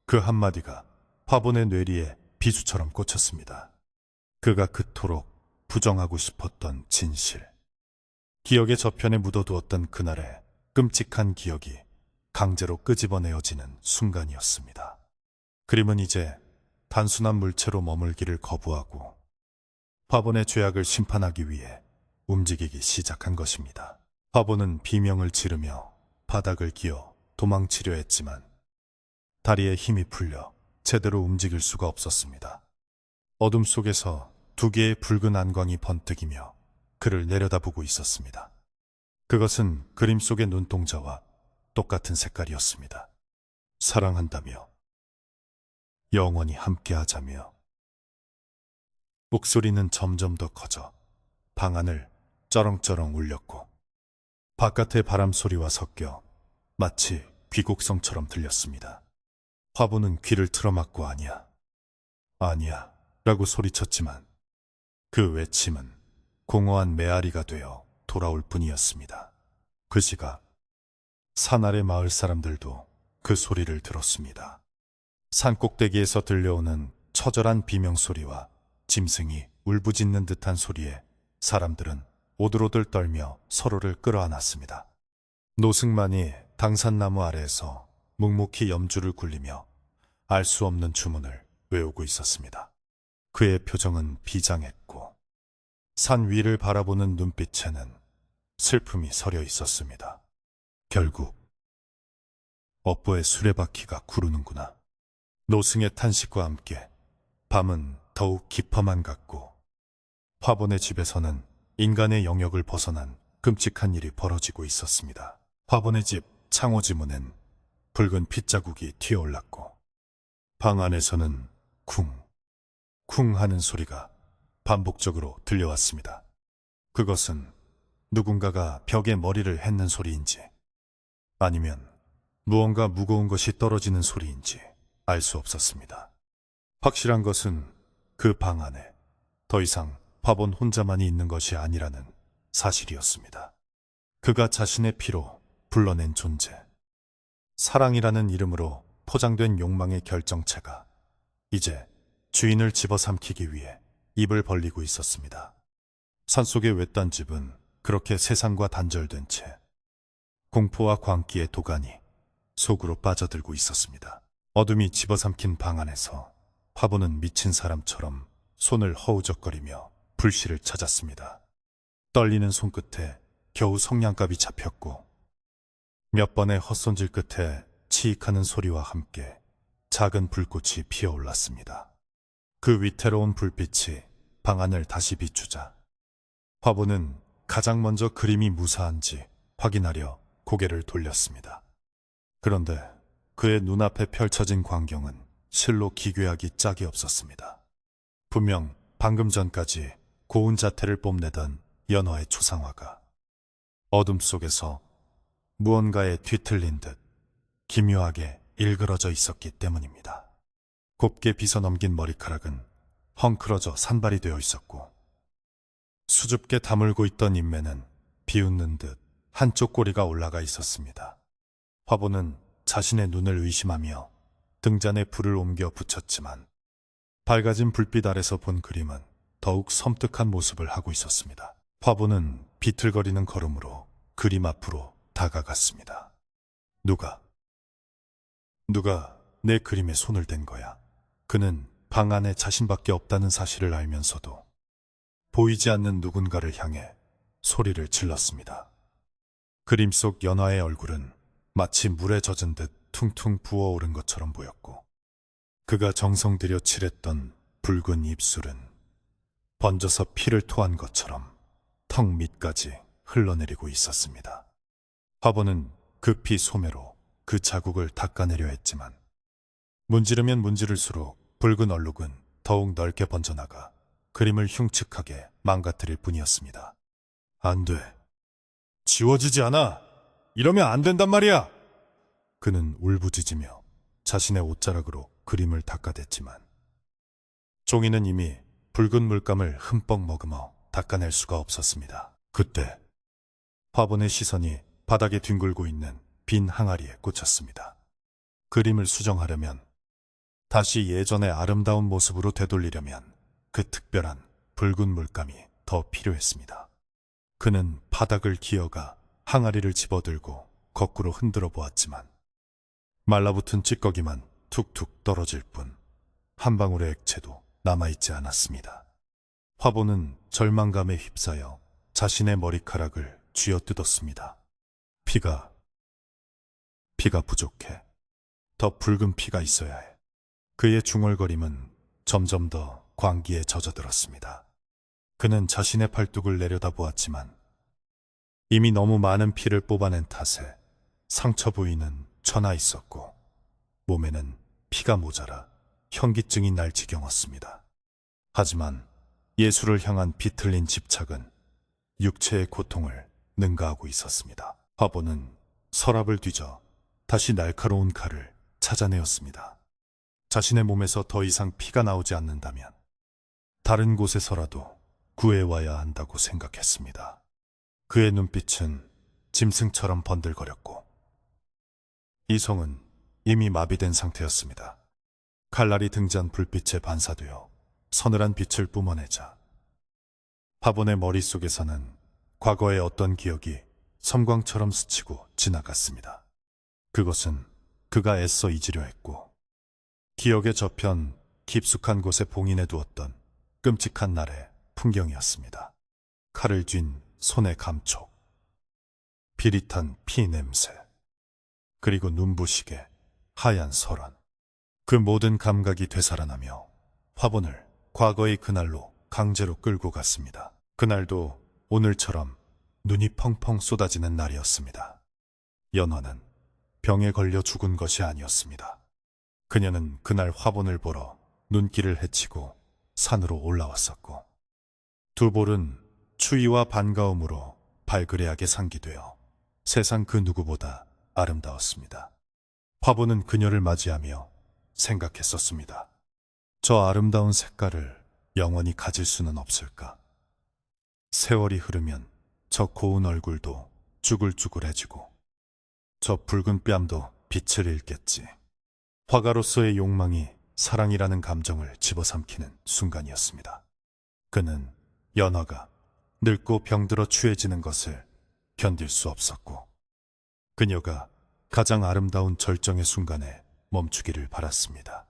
그 한마디가 화본의 뇌리에 비수처럼 꽂혔습니다. 그가 그토록 부정하고 싶었던 진실. 기억의 저편에 묻어두었던 그날의 끔찍한 기억이 강제로 끄집어내어지는 순간이었습니다. 그림은 이제 단순한 물체로 머물기를 거부하고 화본의 죄악을 심판하기 위해 움직이기 시작한 것입니다. 화본은 비명을 지르며 바닥을 기어 도망치려 했지만 다리에 힘이 풀려 제대로 움직일 수가 없었습니다. 어둠 속에서 두 개의 붉은 안광이 번뜩이며 그를 내려다보고 있었습니다. 그것은 그림 속의 눈동자와 똑같은 색깔이었습니다. 사랑한다며, 영원히 함께하자며. 목소리는 점점 더 커져 방 안을 쩌렁쩌렁 울렸고 바깥의 바람 소리와 섞여 마치 귀곡성처럼 들렸습니다. 화보는 귀를 틀어막고 아니야, 아니야 라고 소리쳤지만 그 외침은 공허한 메아리가 되어 돌아올 뿐이었습니다. 그 시각 산 아래 마을 사람들도 그 소리를 들었습니다. 산 꼭대기에서 들려오는 처절한 비명소리와 짐승이 울부짖는 듯한 소리에 사람들은 오들오들 떨며 서로를 끌어안았습니다. 노승만이 당산나무 아래에서 묵묵히 염주를 굴리며 알 수 없는 주문을 외우고 있었습니다. 그의 표정은 비장했고 산 위를 바라보는 눈빛에는 슬픔이 서려 있었습니다. 결국 업보의 수레바퀴가 구르는구나. 노승의 탄식과 함께 밤은 더욱 깊어만 갔고 화본의 집에서는 인간의 영역을 벗어난 끔찍한 일이 벌어지고 있었습니다. 화본의 집 창호지문엔 붉은 핏자국이 튀어올랐고 방 안에서는 쿵, 쿵 하는 소리가 반복적으로 들려왔습니다. 그것은 누군가가 벽에 머리를 핥는 소리인지 아니면 무언가 무거운 것이 떨어지는 소리인지 알 수 없었습니다. 확실한 것은 그 방 안에 더 이상 화본 혼자만이 있는 것이 아니라는 사실이었습니다. 그가 자신의 피로 불러낸 존재, 사랑이라는 이름으로 포장된 욕망의 결정체가 이제 주인을 집어삼키기 위해 입을 벌리고 있었습니다. 산속의 외딴 집은 그렇게 세상과 단절된 채 공포와 광기의 도가니 속으로 빠져들고 있었습니다. 어둠이 집어삼킨 방 안에서 화보는 미친 사람처럼 손을 허우적거리며 불씨를 찾았습니다. 떨리는 손끝에 겨우 성냥갑이 잡혔고 몇 번의 헛손질 끝에 치익하는 소리와 함께 작은 불꽃이 피어올랐습니다. 그 위태로운 불빛이 방 안을 다시 비추자 화보는 가장 먼저 그림이 무사한지 확인하려 고개를 돌렸습니다. 그런데 그의 눈앞에 펼쳐진 광경은 실로 기괴하기 짝이 없었습니다. 분명 방금 전까지 고운 자태를 뽐내던 연화의 초상화가 어둠 속에서 무언가에 뒤틀린 듯 기묘하게 일그러져 있었기 때문입니다. 곱게 빗어넘긴 머리카락은 헝클어져 산발이 되어 있었고 수줍게 다물고 있던 인매는 비웃는 듯 한쪽 꼬리가 올라가 있었습니다. 화보는 자신의 눈을 의심하며 등잔에 불을 옮겨 붙였지만 밝아진 불빛 아래서 본 그림은 더욱 섬뜩한 모습을 하고 있었습니다. 화보는 비틀거리는 걸음으로 그림 앞으로 다가갔습니다. 누가 내 그림에 손을 댄 거야. 그는 방 안에 자신밖에 없다는 사실을 알면서도 보이지 않는 누군가를 향해 소리를 질렀습니다. 그림 속 연화의 얼굴은 마치 물에 젖은 듯 퉁퉁 부어오른 것처럼 보였고 그가 정성 들여 칠했던 붉은 입술은 번져서 피를 토한 것처럼 턱 밑까지 흘러내리고 있었습니다. 화보는 급히 소매로 그 자국을 닦아내려 했지만 문지르면 문지를수록 붉은 얼룩은 더욱 넓게 번져나가 그림을 흉측하게 망가뜨릴 뿐이었습니다. 안 돼. 지워지지 않아. 이러면 안 된단 말이야. 그는 울부짖으며 자신의 옷자락으로 그림을 닦아댔지만 종이는 이미 붉은 물감을 흠뻑 머금어 닦아낼 수가 없었습니다. 그때 화본의 시선이 바닥에 뒹굴고 있는 빈 항아리에 꽂혔습니다. 그림을 수정하려면 다시 예전의 아름다운 모습으로 되돌리려면 그 특별한 붉은 물감이 더 필요했습니다. 그는 바닥을 기어가 항아리를 집어들고 거꾸로 흔들어 보았지만 말라붙은 찌꺼기만 툭툭 떨어질 뿐 한 방울의 액체도 남아있지 않았습니다. 화보는 절망감에 휩싸여 자신의 머리카락을 쥐어뜯었습니다. 피가 부족해. 더 붉은 피가 있어야 해. 그의 중얼거림은 점점 더 광기에 젖어들었습니다. 그는 자신의 팔뚝을 내려다보았지만 이미 너무 많은 피를 뽑아낸 탓에 상처 부위는 쳐나 있었고 몸에는 피가 모자라 현기증이 날 지경었습니다. 하지만 예수를 향한 비틀린 집착은 육체의 고통을 능가하고 있었습니다. 화보는 서랍을 뒤져 다시 날카로운 칼을 찾아내었습니다. 자신의 몸에서 더 이상 피가 나오지 않는다면 다른 곳에서라도 구해와야 한다고 생각했습니다. 그의 눈빛은 짐승처럼 번들거렸고 이 송은 이미 마비된 상태였습니다. 칼날이 등잔 불빛에 반사되어 서늘한 빛을 뿜어내자 화본의 머릿속에서는 과거의 어떤 기억이 섬광처럼 스치고 지나갔습니다. 그것은 그가 애써 잊으려 했고 기억의 저편 깊숙한 곳에 봉인해 두었던 끔찍한 날의 풍경이었습니다. 칼을 쥔 손의 감촉, 비릿한 피 냄새, 그리고 눈부시게 하얀 설원. 그 모든 감각이 되살아나며 화본을 과거의 그날로 강제로 끌고 갔습니다. 그날도 오늘처럼 눈이 펑펑 쏟아지는 날이었습니다. 연화는 병에 걸려 죽은 것이 아니었습니다. 그녀는 그날 화본을 보러 눈길을 헤치고 산으로 올라왔었고 두 볼은 추위와 반가움으로 발그레하게 상기되어 세상 그 누구보다 아름다웠습니다. 화본은 그녀를 맞이하며 생각했었습니다. 저 아름다운 색깔을 영원히 가질 수는 없을까? 세월이 흐르면 저 고운 얼굴도 쭈글쭈글해지고 저 붉은 뺨도 빛을 잃겠지. 화가로서의 욕망이 사랑이라는 감정을 집어삼키는 순간이었습니다. 그는 연화가 늙고 병들어 취해지는 것을 견딜 수 없었고 그녀가 가장 아름다운 절정의 순간에 멈추기를 바랐습니다.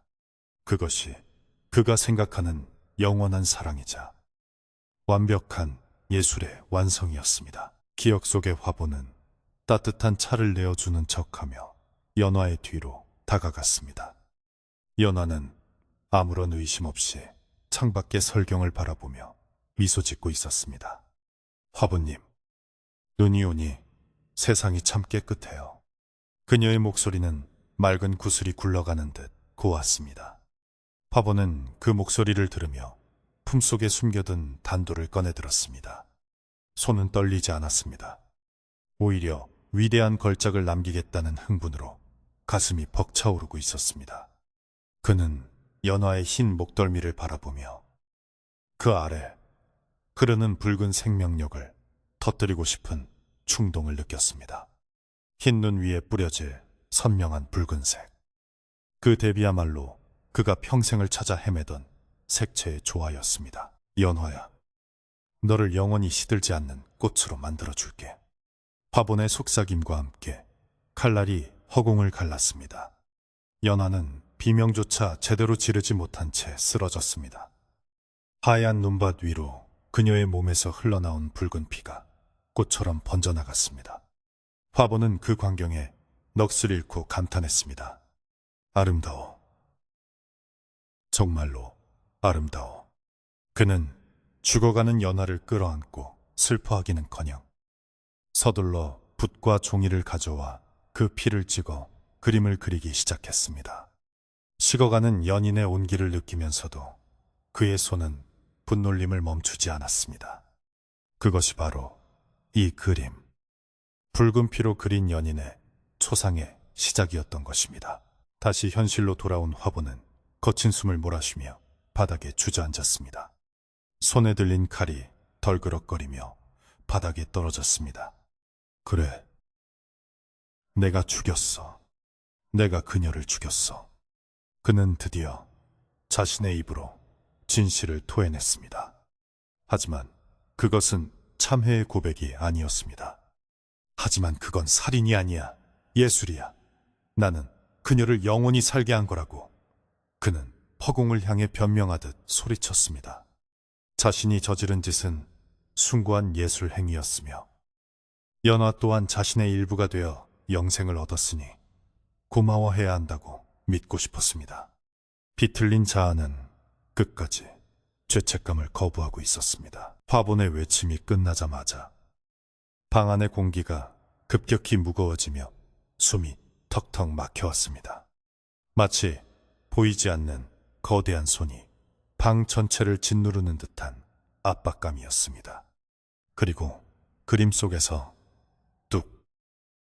그것이 그가 생각하는 영원한 사랑이자 완벽한 예술의 완성이었습니다. 기억 속의 화보는 따뜻한 차를 내어주는 척하며 연화의 뒤로 다가갔습니다. 연화는 아무런 의심 없이 창밖의 설경을 바라보며 미소 짓고 있었습니다. 화보님, 눈이 오니 세상이 참 깨끗해요. 그녀의 목소리는 맑은 구슬이 굴러가는 듯 고왔습니다. 화보는 그 목소리를 들으며 품속에 숨겨둔 단도를 꺼내들었습니다. 손은 떨리지 않았습니다. 오히려 위대한 걸작을 남기겠다는 흥분으로 가슴이 벅차오르고 있었습니다. 그는 연화의 흰 목덜미를 바라보며 그 아래 흐르는 붉은 생명력을 터뜨리고 싶은 충동을 느꼈습니다. 흰 눈 위에 뿌려질 선명한 붉은색. 그 대비야말로 그가 평생을 찾아 헤매던 색채의 조화였습니다. 연화야, 너를 영원히 시들지 않는 꽃으로 만들어줄게. 화본의 속삭임과 함께 칼날이 허공을 갈랐습니다. 연화는 비명조차 제대로 지르지 못한 채 쓰러졌습니다. 하얀 눈밭 위로 그녀의 몸에서 흘러나온 붉은 피가 꽃처럼 번져나갔습니다. 화본은 그 광경에 넋을 잃고 감탄했습니다. 아름다워. 정말로 아름다워. 그는 죽어가는 연화를 끌어안고 슬퍼하기는커녕 서둘러 붓과 종이를 가져와 그 피를 찍어 그림을 그리기 시작했습니다. 식어가는 연인의 온기를 느끼면서도 그의 손은 분놀림을 멈추지 않았습니다. 그것이 바로 이 그림, 붉은 피로 그린 연인의 초상의 시작이었던 것입니다. 다시 현실로 돌아온 화보는 거친 숨을 몰아쉬며 바닥에 주저앉았습니다. 손에 들린 칼이 덜그럭거리며 바닥에 떨어졌습니다. 그래, 내가 죽였어. 내가 그녀를 죽였어. 그는 드디어 자신의 입으로 진실을 토해냈습니다. 하지만 그것은 참회의 고백이 아니었습니다. 하지만 그건 살인이 아니야. 예술이야. 나는 그녀를 영원히 살게 한 거라고. 그는 허공을 향해 변명하듯 소리쳤습니다. 자신이 저지른 짓은 숭고한 예술 행위였으며 연화 또한 자신의 일부가 되어 영생을 얻었으니 고마워해야 한다고 믿고 싶었습니다. 비틀린 자아는 끝까지 죄책감을 거부하고 있었습니다. 화본의 외침이 끝나자마자 방 안의 공기가 급격히 무거워지며 숨이 턱턱 막혀왔습니다. 마치 보이지 않는 거대한 손이 방 전체를 짓누르는 듯한 압박감이었습니다. 그리고 그림 속에서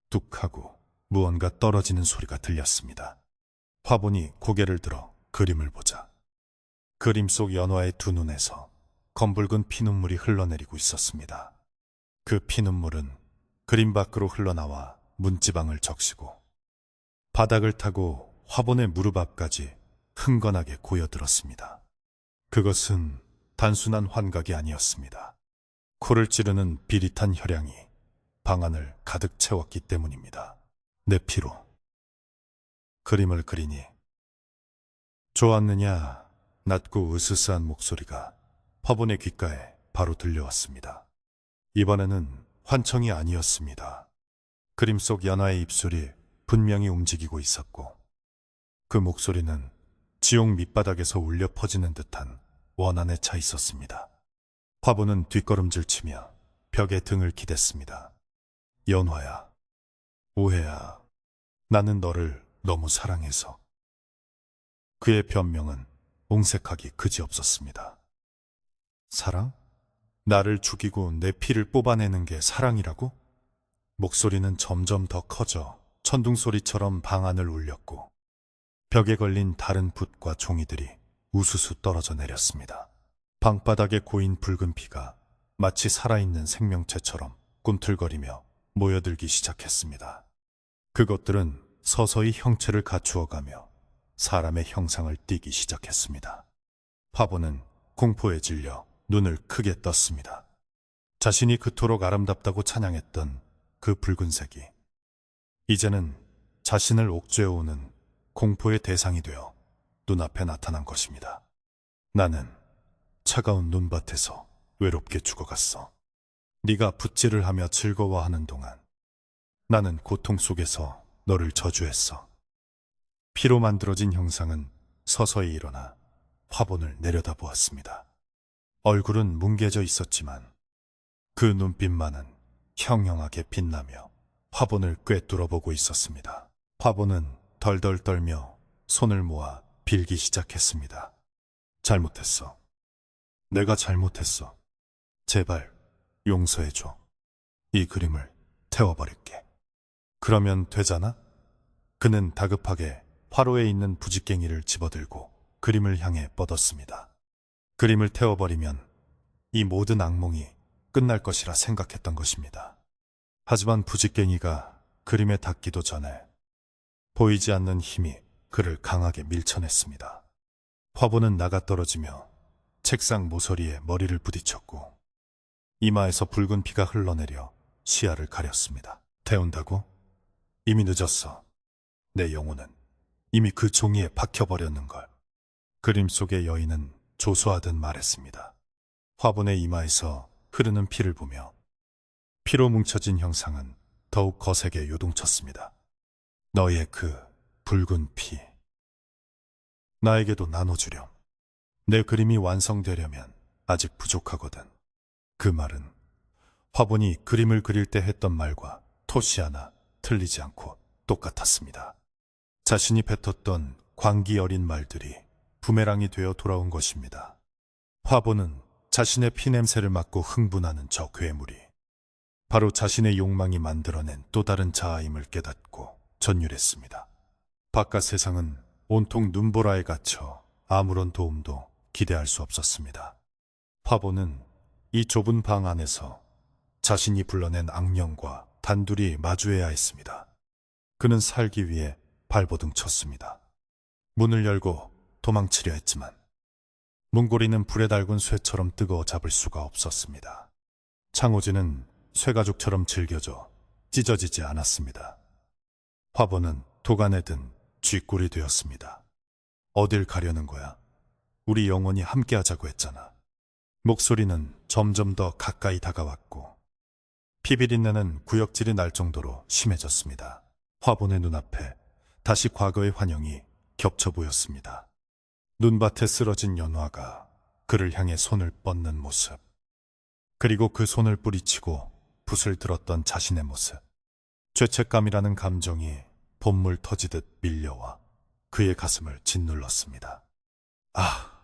뚝뚝하고 무언가 떨어지는 소리가 들렸습니다. 화본이 고개를 들어 그림을 보자 그림 속 연화의 두 눈에서 검붉은 피눈물이 흘러내리고 있었습니다. 그 피눈물은 그림 밖으로 흘러나와 문지방을 적시고 바닥을 타고 화분의 무릎 앞까지 흥건하게 고여들었습니다. 그것은 단순한 환각이 아니었습니다. 코를 찌르는 비릿한 혈향이 방 안을 가득 채웠기 때문입니다. 내 피로 그림을 그리니 좋았느냐? 낮고 으스스한 목소리가 화분의 귓가에 바로 들려왔습니다. 이번에는 환청이 아니었습니다. 그림 속 연하의 입술이 분명히 움직이고 있었고 그 목소리는 지옥 밑바닥에서 울려 퍼지는 듯한 원한에 차 있었습니다. 화분은 뒷걸음질 치며 벽에 등을 기댔습니다. 연화야, 오해야, 나는 너를 너무 사랑해서. 그의 변명은 옹색하기 그지없었습니다. 사랑? 나를 죽이고 내 피를 뽑아내는 게 사랑이라고? 목소리는 점점 더 커져 천둥소리처럼 방 안을 울렸고 벽에 걸린 다른 붓과 종이들이 우수수 떨어져 내렸습니다. 방바닥에 고인 붉은 피가 마치 살아있는 생명체처럼 꿈틀거리며 모여들기 시작했습니다. 그것들은 서서히 형체를 갖추어가며 사람의 형상을 띠기 시작했습니다. 화보는 공포에 질려 눈을 크게 떴습니다. 자신이 그토록 아름답다고 찬양했던 그 붉은색이 이제는 자신을 옥죄어오는 공포의 대상이 되어 눈앞에 나타난 것입니다. 나는 차가운 눈밭에서 외롭게 죽어갔어. 네가 붓질을 하며 즐거워하는 동안 나는 고통 속에서 너를 저주했어. 피로 만들어진 형상은 서서히 일어나 화분을 내려다보았습니다. 얼굴은 뭉개져 있었지만 그 눈빛만은 형형하게 빛나며 화분을 꿰뚫어보고 있었습니다. 화분은 덜덜 떨며 손을 모아 빌기 시작했습니다. 잘못했어. 내가 잘못했어. 제발 용서해줘. 이 그림을 태워버릴게. 그러면 되잖아? 그는 다급하게 화로에 있는 부직갱이를 집어들고 그림을 향해 뻗었습니다. 그림을 태워버리면 이 모든 악몽이 끝날 것이라 생각했던 것입니다. 하지만 부직갱이가 그림에 닿기도 전에 보이지 않는 힘이 그를 강하게 밀쳐냈습니다. 화분은 나가떨어지며 책상 모서리에 머리를 부딪혔고 이마에서 붉은 피가 흘러내려 시야를 가렸습니다. 태운다고? 이미 늦었어. 내 영혼은 이미 그 종이에 박혀버렸는걸. 그림 속의 여인은 조소하듯 말했습니다. 화분의 이마에서 흐르는 피를 보며 피로 뭉쳐진 형상은 더욱 거세게 요동쳤습니다. 너의 그 붉은 피, 나에게도 나눠주렴. 내 그림이 완성되려면 아직 부족하거든. 그 말은 화분이 그림을 그릴 때 했던 말과 토시 하나 틀리지 않고 똑같았습니다. 자신이 뱉었던 광기 어린 말들이 부메랑이 되어 돌아온 것입니다. 화분은 자신의 피냄새를 맡고 흥분하는 저 괴물이 바로 자신의 욕망이 만들어낸 또 다른 자아임을 깨닫고 전율했습니다. 바깥 세상은 온통 눈보라에 갇혀 아무런 도움도 기대할 수 없었습니다. 화보는 이 좁은 방 안에서 자신이 불러낸 악령과 단둘이 마주해야 했습니다. 그는 살기 위해 발버둥 쳤습니다. 문을 열고 도망치려 했지만 문고리는 불에 달군 쇠처럼 뜨거워 잡을 수가 없었습니다. 창호지는 쇠가죽처럼 질겨져 찢어지지 않았습니다. 화보는 도간에 든 쥐꼬리 되었습니다. 어딜 가려는 거야? 우리 영원히 함께하자고 했잖아. 목소리는 점점 더 가까이 다가왔고 피비린내는 구역질이 날 정도로 심해졌습니다. 화본의 눈앞에 다시 과거의 환영이 겹쳐 보였습니다. 눈밭에 쓰러진 연화가 그를 향해 손을 뻗는 모습, 그리고 그 손을 뿌리치고 붓을 들었던 자신의 모습. 죄책감이라는 감정이 봇물 터지듯 밀려와 그의 가슴을 짓눌렀습니다. 아,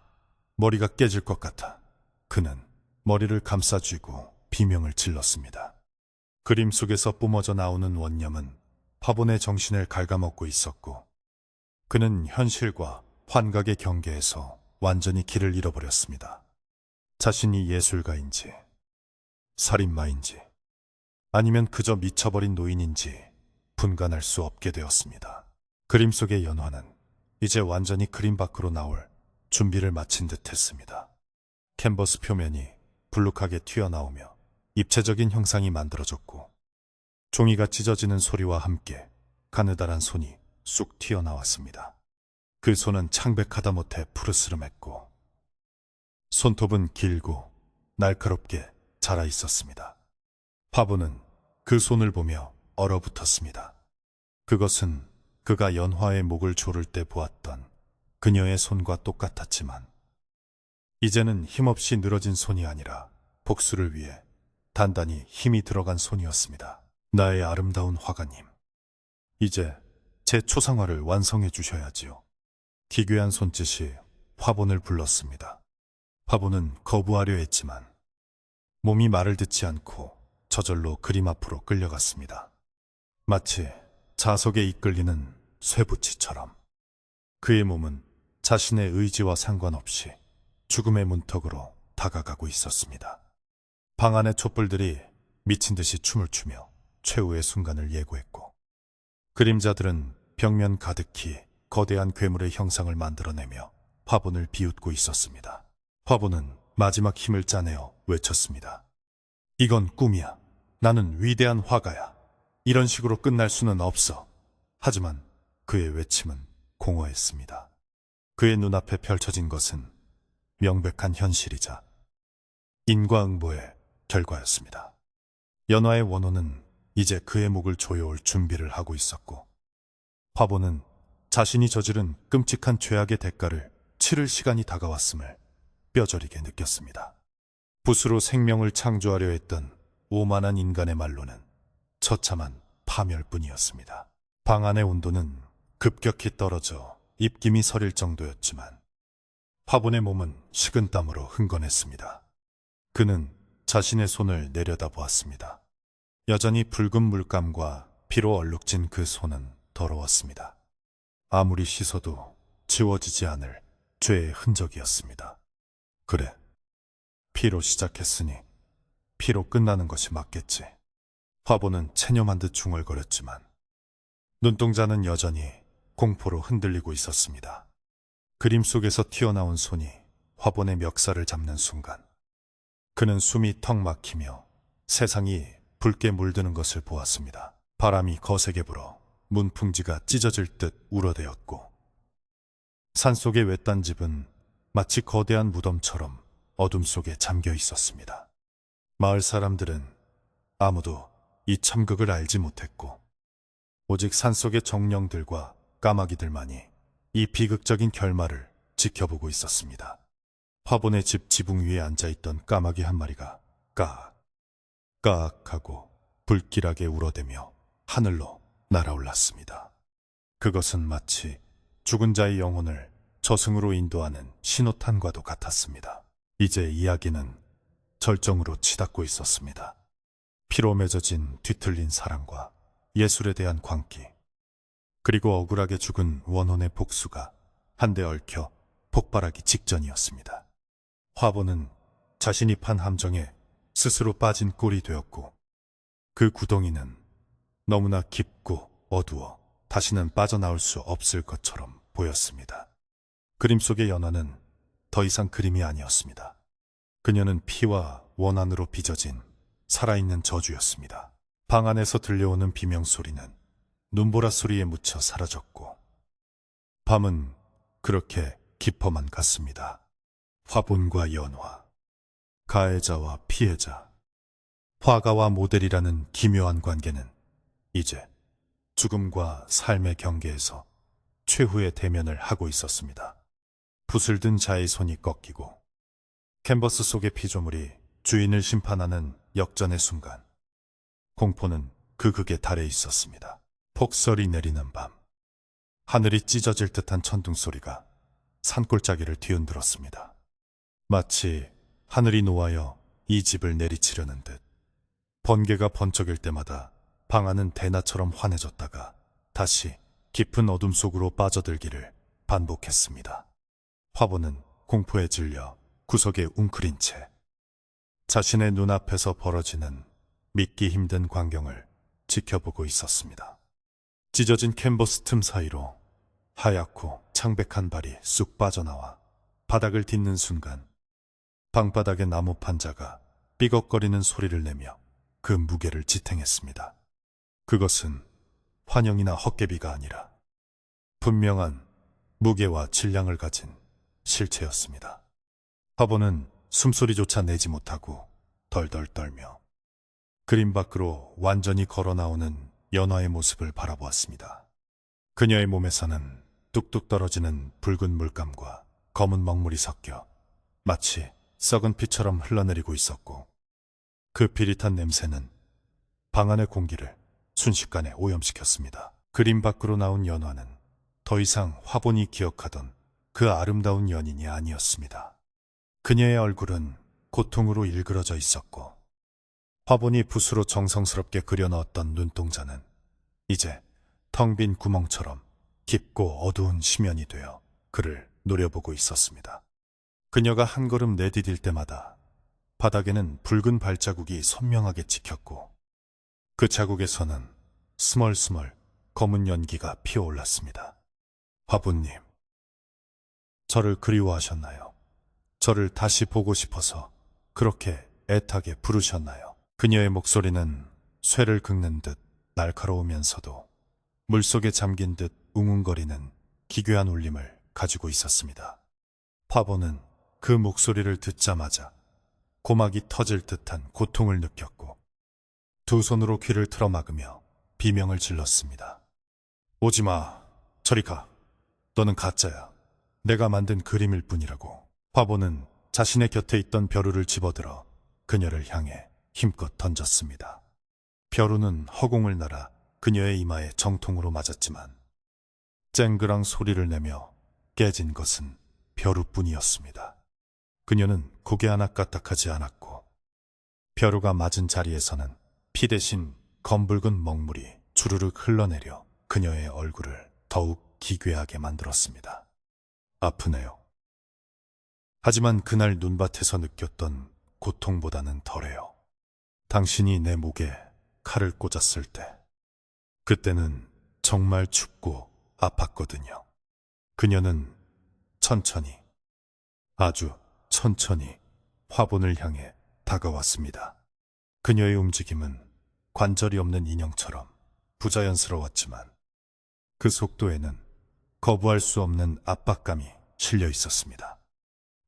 머리가 깨질 것 같아. 그는 머리를 감싸쥐고 비명을 질렀습니다. 그림 속에서 뿜어져 나오는 원념은 화본의 정신을 갉아먹고 있었고 그는 현실과 환각의 경계에서 완전히 길을 잃어버렸습니다. 자신이 예술가인지, 살인마인지, 아니면 그저 미쳐버린 노인인지 분간할 수 없게 되었습니다. 그림 속의 연화는 이제 완전히 그림 밖으로 나올 준비를 마친 듯 했습니다. 캔버스 표면이 불룩하게 튀어나오며 입체적인 형상이 만들어졌고, 종이가 찢어지는 소리와 함께 가느다란 손이 쑥 튀어나왔습니다. 그 손은 창백하다 못해 푸르스름했고, 손톱은 길고 날카롭게 자라 있었습니다. 화보는 그 손을 보며 얼어붙었습니다. 그것은 그가 연화의 목을 조를 때 보았던 그녀의 손과 똑같았지만, 이제는 힘없이 늘어진 손이 아니라 복수를 위해 단단히 힘이 들어간 손이었습니다. 나의 아름다운 화가님, 이제 제 초상화를 완성해 주셔야지요. 기괴한 손짓이 화본을 불렀습니다. 화본은 거부하려 했지만 몸이 말을 듣지 않고 저절로 그림 앞으로 끌려갔습니다. 마치 자석에 이끌리는 쇠붙이처럼 그의 몸은 자신의 의지와 상관없이 죽음의 문턱으로 다가가고 있었습니다. 방 안의 촛불들이 미친 듯이 춤을 추며 최후의 순간을 예고했고, 그림자들은 벽면 가득히 거대한 괴물의 형상을 만들어내며 화본을 비웃고 있었습니다. 화본은 마지막 힘을 짜내어 외쳤습니다. 이건 꿈이야. 나는 위대한 화가야. 이런 식으로 끝날 수는 없어. 하지만 그의 외침은 공허했습니다. 그의 눈앞에 펼쳐진 것은 명백한 현실이자 인과응보의 결과였습니다. 연화의 원호는 이제 그의 목을 조여올 준비를 하고 있었고, 화보는 자신이 저지른 끔찍한 죄악의 대가를 치를 시간이 다가왔음을 뼈저리게 느꼈습니다. 붓으로 생명을 창조하려 했던 오만한 인간의 말로는 처참한 파멸뿐이었습니다. 방 안의 온도는 급격히 떨어져 입김이 서릴 정도였지만 화본의 몸은 식은땀으로 흥건했습니다. 그는 자신의 손을 내려다보았습니다. 여전히 붉은 물감과 피로 얼룩진 그 손은 더러웠습니다. 아무리 씻어도 지워지지 않을 죄의 흔적이었습니다. 그래, 피로 시작했으니 피로 끝나는 것이 맞겠지. 화보는 체념한 듯 중얼거렸지만 눈동자는 여전히 공포로 흔들리고 있었습니다. 그림 속에서 튀어나온 손이 화본의 멱살을 잡는 순간 그는 숨이 턱 막히며 세상이 붉게 물드는 것을 보았습니다. 바람이 거세게 불어 문풍지가 찢어질 듯 울어대었고, 산속의 외딴 집은 마치 거대한 무덤처럼 어둠 속에 잠겨 있었습니다. 마을 사람들은 아무도 이 참극을 알지 못했고, 오직 산속의 정령들과 까마귀들만이 이 비극적인 결말을 지켜보고 있었습니다. 화본의 집 지붕 위에 앉아있던 까마귀 한 마리가 까악, 까악 하고 불길하게 울어대며 하늘로 날아올랐습니다. 그것은 마치 죽은 자의 영혼을 저승으로 인도하는 신호탄과도 같았습니다. 이제 이야기는 절정으로 치닫고 있었습니다. 피로 맺어진 뒤틀린 사랑과 예술에 대한 광기, 그리고 억울하게 죽은 원혼의 복수가 한데 얽혀 폭발하기 직전이었습니다. 화보는 자신이 판 함정에 스스로 빠진 꼴이 되었고, 그 구덩이는 너무나 깊고 어두워 다시는 빠져나올 수 없을 것처럼 보였습니다. 그림 속의 연화는 더 이상 그림이 아니었습니다. 그녀는 피와 원한으로 빚어진 살아있는 저주였습니다. 방 안에서 들려오는 비명소리는 눈보라 소리에 묻혀 사라졌고, 밤은 그렇게 깊어만 갔습니다. 화본과 연화, 가해자와 피해자, 화가와 모델이라는 기묘한 관계는 이제 죽음과 삶의 경계에서 최후의 대면을 하고 있었습니다. 붓을 든 자의 손이 꺾이고 캔버스 속의 피조물이 주인을 심판하는 역전의 순간, 공포는 그 극에 달해 있었습니다. 폭설이 내리는 밤, 하늘이 찢어질 듯한 천둥 소리가 산골짜기를 뒤흔들었습니다. 마치 하늘이 노하여 이 집을 내리치려는 듯, 번개가 번쩍일 때마다 방 안은 대나처럼 환해졌다가 다시 깊은 어둠 속으로 빠져들기를 반복했습니다. 화보는 공포에 질려 구석에 웅크린 채 자신의 눈앞에서 벌어지는 믿기 힘든 광경을 지켜보고 있었습니다. 찢어진 캔버스 틈 사이로 하얗고 창백한 발이 쑥 빠져나와 바닥을 딛는 순간 방바닥의 나무 판자가 삐걱거리는 소리를 내며 그 무게를 지탱했습니다. 그것은 환영이나 헛개비가 아니라 분명한 무게와 질량을 가진 실체였습니다. 화보는 숨소리조차 내지 못하고 덜덜 떨며 그림 밖으로 완전히 걸어 나오는 연화의 모습을 바라보았습니다. 그녀의 몸에서는 뚝뚝 떨어지는 붉은 물감과 검은 먹물이 섞여 마치 썩은 피처럼 흘러내리고 있었고 그 비릿한 냄새는 방 안의 공기를 순식간에 오염시켰습니다. 그림 밖으로 나온 연화는 더 이상 화본이 기억하던 그 아름다운 연인이 아니었습니다. 그녀의 얼굴은 고통으로 일그러져 있었고 화본이 붓으로 정성스럽게 그려넣었던 눈동자는 이제 텅 빈 구멍처럼 깊고 어두운 심연이 되어 그를 노려보고 있었습니다. 그녀가 한 걸음 내디딜 때마다 바닥에는 붉은 발자국이 선명하게 찍혔고 그 자국에서는 스멀스멀 검은 연기가 피어올랐습니다. 화분님, 저를 그리워하셨나요? 저를 다시 보고 싶어서 그렇게 애타게 부르셨나요? 그녀의 목소리는 쇠를 긁는 듯 날카로우면서도 물속에 잠긴 듯 웅웅거리는 기괴한 울림을 가지고 있었습니다. 화보는 그 목소리를 듣자마자 고막이 터질 듯한 고통을 느꼈고 두 손으로 귀를 틀어막으며 비명을 질렀습니다. 오지마, 저리 가. 너는 가짜야. 내가 만든 그림일 뿐이라고. 화보는 자신의 곁에 있던 벼루를 집어들어 그녀를 향해 힘껏 던졌습니다. 벼루는 허공을 날아 그녀의 이마에 정통으로 맞았지만 쨍그랑 소리를 내며 깨진 것은 벼루뿐이었습니다. 그녀는 고개 하나 까딱하지 않았고 벼루가 맞은 자리에서는 피 대신 검붉은 먹물이 주르륵 흘러내려 그녀의 얼굴을 더욱 기괴하게 만들었습니다. 아프네요. 하지만 그날 눈밭에서 느꼈던 고통보다는 덜해요. 당신이 내 목에 칼을 꽂았을 때 그때는 정말 춥고 아팠거든요. 그녀는 천천히, 아주 천천히 화본을 향해 다가왔습니다. 그녀의 움직임은 관절이 없는 인형처럼 부자연스러웠지만 그 속도에는 거부할 수 없는 압박감이 실려 있었습니다.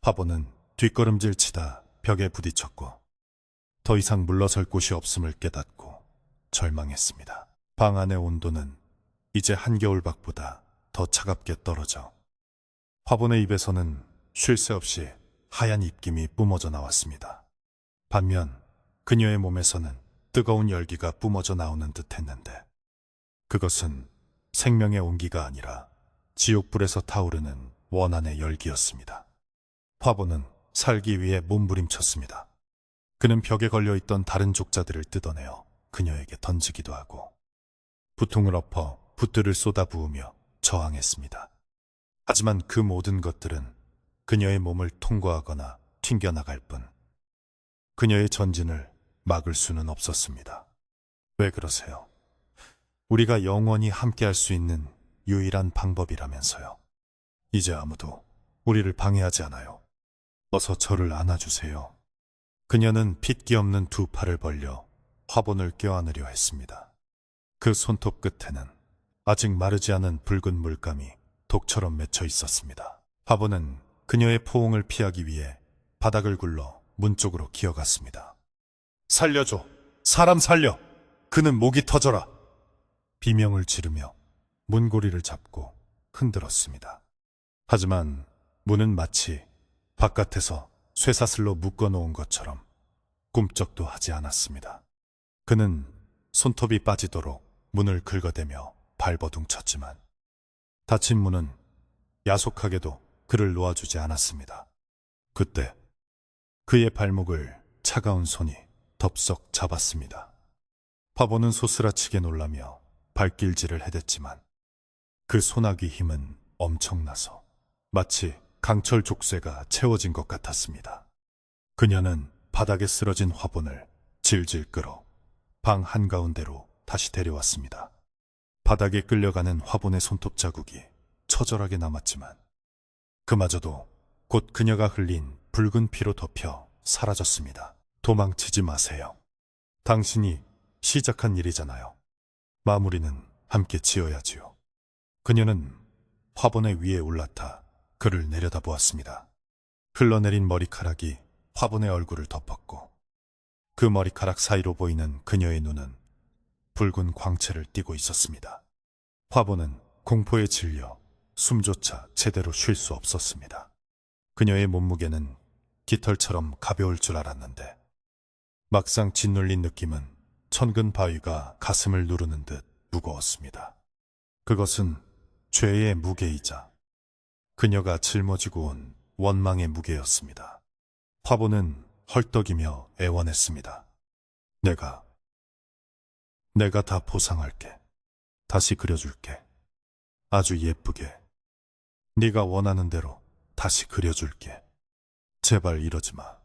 화본은 뒷걸음질 치다 벽에 부딪혔고 더 이상 물러설 곳이 없음을 깨닫고 절망했습니다. 방 안의 온도는 이제 한겨울밖보다 더 차갑게 떨어져 화본의 입에서는 쉴 새 없이 하얀 입김이 뿜어져 나왔습니다. 반면 그녀의 몸에서는 뜨거운 열기가 뿜어져 나오는 듯 했는데 그것은 생명의 온기가 아니라 지옥불에서 타오르는 원한의 열기였습니다. 화보는 살기 위해 몸부림쳤습니다. 그는 벽에 걸려있던 다른 족자들을 뜯어내어 그녀에게 던지기도 하고 부통을 엎어 붓들을 쏟아부으며 저항했습니다. 하지만 그 모든 것들은 그녀의 몸을 통과하거나 튕겨나갈 뿐 그녀의 전진을 막을 수는 없었습니다. 왜 그러세요? 우리가 영원히 함께할 수 있는 유일한 방법이라면서요. 이제 아무도 우리를 방해하지 않아요. 어서 저를 안아주세요. 그녀는 핏기 없는 두 팔을 벌려 화본을 껴안으려 했습니다. 그 손톱 끝에는 아직 마르지 않은 붉은 물감이 독처럼 맺혀 있었습니다. 화본은 그녀의 포옹을 피하기 위해 바닥을 굴러 문 쪽으로 기어갔습니다. 살려줘! 사람 살려! 그는 목이 터져라! 비명을 지르며 문고리를 잡고 흔들었습니다. 하지만 문은 마치 바깥에서 쇠사슬로 묶어놓은 것처럼 꿈쩍도 하지 않았습니다. 그는 손톱이 빠지도록 문을 긁어대며 발버둥 쳤지만 닫힌 문은 야속하게도 그를 놓아주지 않았습니다. 그때 그의 발목을 차가운 손이 덥석 잡았습니다. 화보는 소스라치게 놀라며 발길질을 해댔지만 그 소나기 힘은 엄청나서 마치 강철 족쇄가 채워진 것 같았습니다. 그녀는 바닥에 쓰러진 화분을 질질 끌어 방 한가운데로 다시 데려왔습니다. 바닥에 끌려가는 화분의 손톱 자국이 처절하게 남았지만 그마저도 곧 그녀가 흘린 붉은 피로 덮여 사라졌습니다. 도망치지 마세요. 당신이 시작한 일이잖아요. 마무리는 함께 지어야지요. 그녀는 화분의 위에 올라타 그를 내려다보았습니다. 흘러내린 머리카락이 화분의 얼굴을 덮었고 그 머리카락 사이로 보이는 그녀의 눈은 붉은 광채를 띠고 있었습니다. 화분은 공포에 질려 숨조차 제대로 쉴 수 없었습니다. 그녀의 몸무게는 깃털처럼 가벼울 줄 알았는데 막상 짓눌린 느낌은 천근 바위가 가슴을 누르는 듯 무거웠습니다. 그것은 죄의 무게이자 그녀가 짊어지고 온 원망의 무게였습니다. 화분은 헐떡이며 애원했습니다. 내가 다 보상할게. 다시 그려줄게. 아주 예쁘게. 네가 원하는 대로 다시 그려줄게. 제발 이러지 마.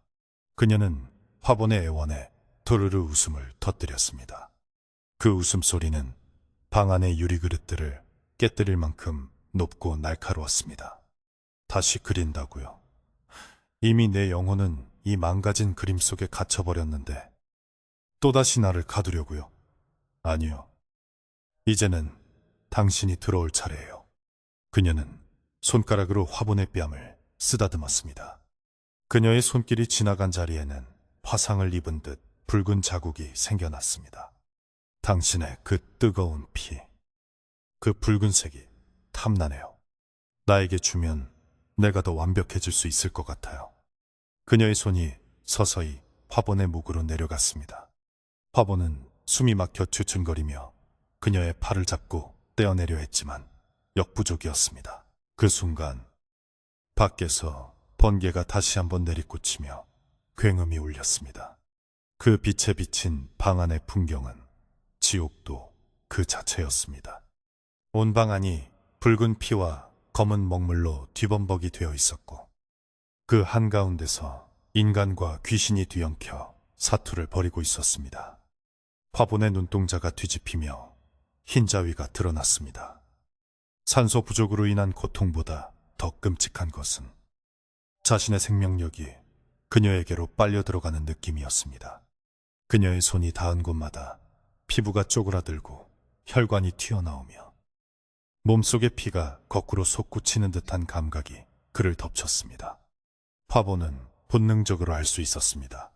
그녀는 화분의 애원에 도르르 웃음을 터뜨렸습니다. 그 웃음소리는 방 안의 유리그릇들을 깨뜨릴 만큼 높고 날카로웠습니다. 다시 그린다고요. 이미 내 영혼은 이 망가진 그림 속에 갇혀버렸는데 또다시 나를 가두려고요. 아니요. 이제는 당신이 들어올 차례예요. 그녀는 손가락으로 화분의 뺨을 쓰다듬었습니다. 그녀의 손길이 지나간 자리에는 화상을 입은 듯 붉은 자국이 생겨났습니다. 당신의 그 뜨거운 피, 그 붉은색이 탐나네요. 나에게 주면 내가 더 완벽해질 수 있을 것 같아요. 그녀의 손이 서서히 화분의 목으로 내려갔습니다. 화분은 숨이 막혀 주춤거리며 그녀의 팔을 잡고 떼어내려 했지만 역부족이었습니다. 그 순간 밖에서 번개가 다시 한번 내리꽂히며 굉음이 울렸습니다. 그 빛에 비친 방 안의 풍경은 지옥도 그 자체였습니다. 온 방 안이 붉은 피와 검은 먹물로 뒤범벅이 되어 있었고 그 한가운데서 인간과 귀신이 뒤엉켜 사투를 벌이고 있었습니다. 화분의 눈동자가 뒤집히며 흰자위가 드러났습니다. 산소 부족으로 인한 고통보다 더 끔찍한 것은 자신의 생명력이 그녀에게로 빨려 들어가는 느낌이었습니다. 그녀의 손이 닿은 곳마다 피부가 쪼그라들고 혈관이 튀어나오며 몸속의 피가 거꾸로 솟구치는 듯한 감각이 그를 덮쳤습니다. 화보는 본능적으로 알 수 있었습니다.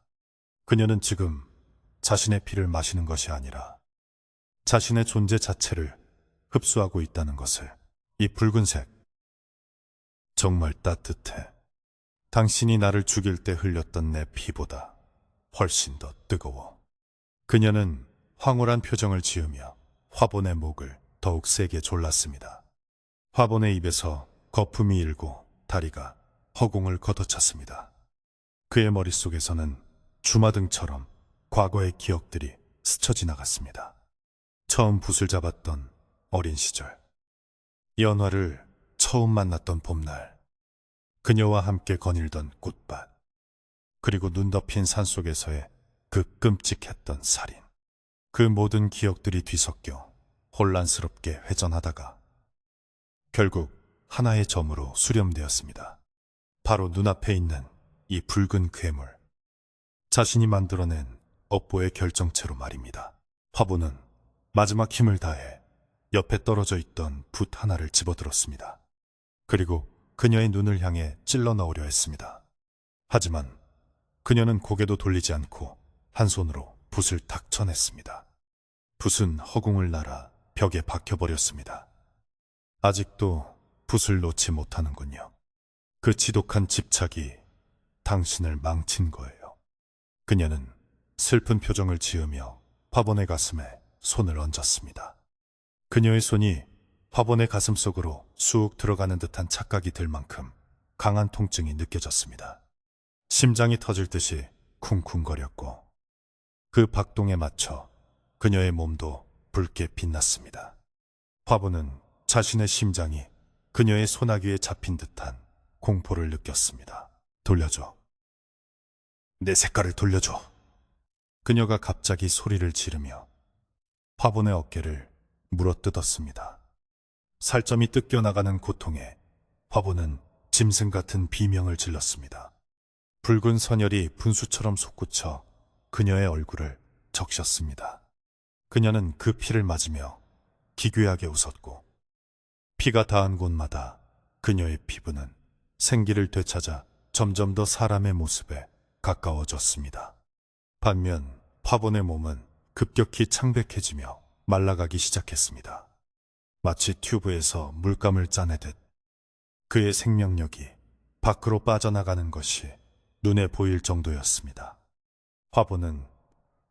그녀는 지금 자신의 피를 마시는 것이 아니라 자신의 존재 자체를 흡수하고 있다는 것을. 이 붉은색 정말 따뜻해. 당신이 나를 죽일 때 흘렸던 내 피보다 훨씬 더 뜨거워. 그녀는 황홀한 표정을 지으며 화본의 목을 더욱 세게 졸랐습니다. 화본의 입에서 거품이 일고 다리가 허공을 걷어찼습니다. 그의 머릿속에서는 주마등처럼 과거의 기억들이 스쳐 지나갔습니다. 처음 붓을 잡았던 어린 시절, 연화를 처음 만났던 봄날, 그녀와 함께 거닐던 꽃밭, 그리고 눈 덮인 산속에서의 그 끔찍했던 살인. 그 모든 기억들이 뒤섞여 혼란스럽게 회전하다가 결국 하나의 점으로 수렴되었습니다. 바로 눈앞에 있는 이 붉은 괴물. 자신이 만들어낸 업보의 결정체로 말입니다. 화보는 마지막 힘을 다해 옆에 떨어져 있던 붓 하나를 집어들었습니다. 그리고 그녀의 눈을 향해 찔러 넣으려 했습니다. 하지만 그녀는 고개도 돌리지 않고 한 손으로 붓을 탁 쳐냈습니다. 붓은 허공을 날아 벽에 박혀버렸습니다. 아직도 붓을 놓지 못하는군요. 그 지독한 집착이 당신을 망친 거예요. 그녀는 슬픈 표정을 지으며 화본의 가슴에 손을 얹었습니다. 그녀의 손이 화본의 가슴 속으로 쑥 들어가는 듯한 착각이 들 만큼 강한 통증이 느껴졌습니다. 심장이 터질 듯이 쿵쿵거렸고 그 박동에 맞춰 그녀의 몸도 붉게 빛났습니다. 화본은 자신의 심장이 그녀의 소나기에 잡힌 듯한 공포를 느꼈습니다. 돌려줘. 내 색깔을 돌려줘. 그녀가 갑자기 소리를 지르며 화분의 어깨를 물어뜯었습니다. 살점이 뜯겨나가는 고통에 화분은 짐승 같은 비명을 질렀습니다. 붉은 선혈이 분수처럼 솟구쳐 그녀의 얼굴을 적셨습니다. 그녀는 그 피를 맞으며 기괴하게 웃었고 피가 닿은 곳마다 그녀의 피부는 생기를 되찾아 점점 더 사람의 모습에 가까워졌습니다. 반면 화분의 몸은 급격히 창백해지며 말라가기 시작했습니다. 마치 튜브에서 물감을 짜내듯 그의 생명력이 밖으로 빠져나가는 것이 눈에 보일 정도였습니다. 화분은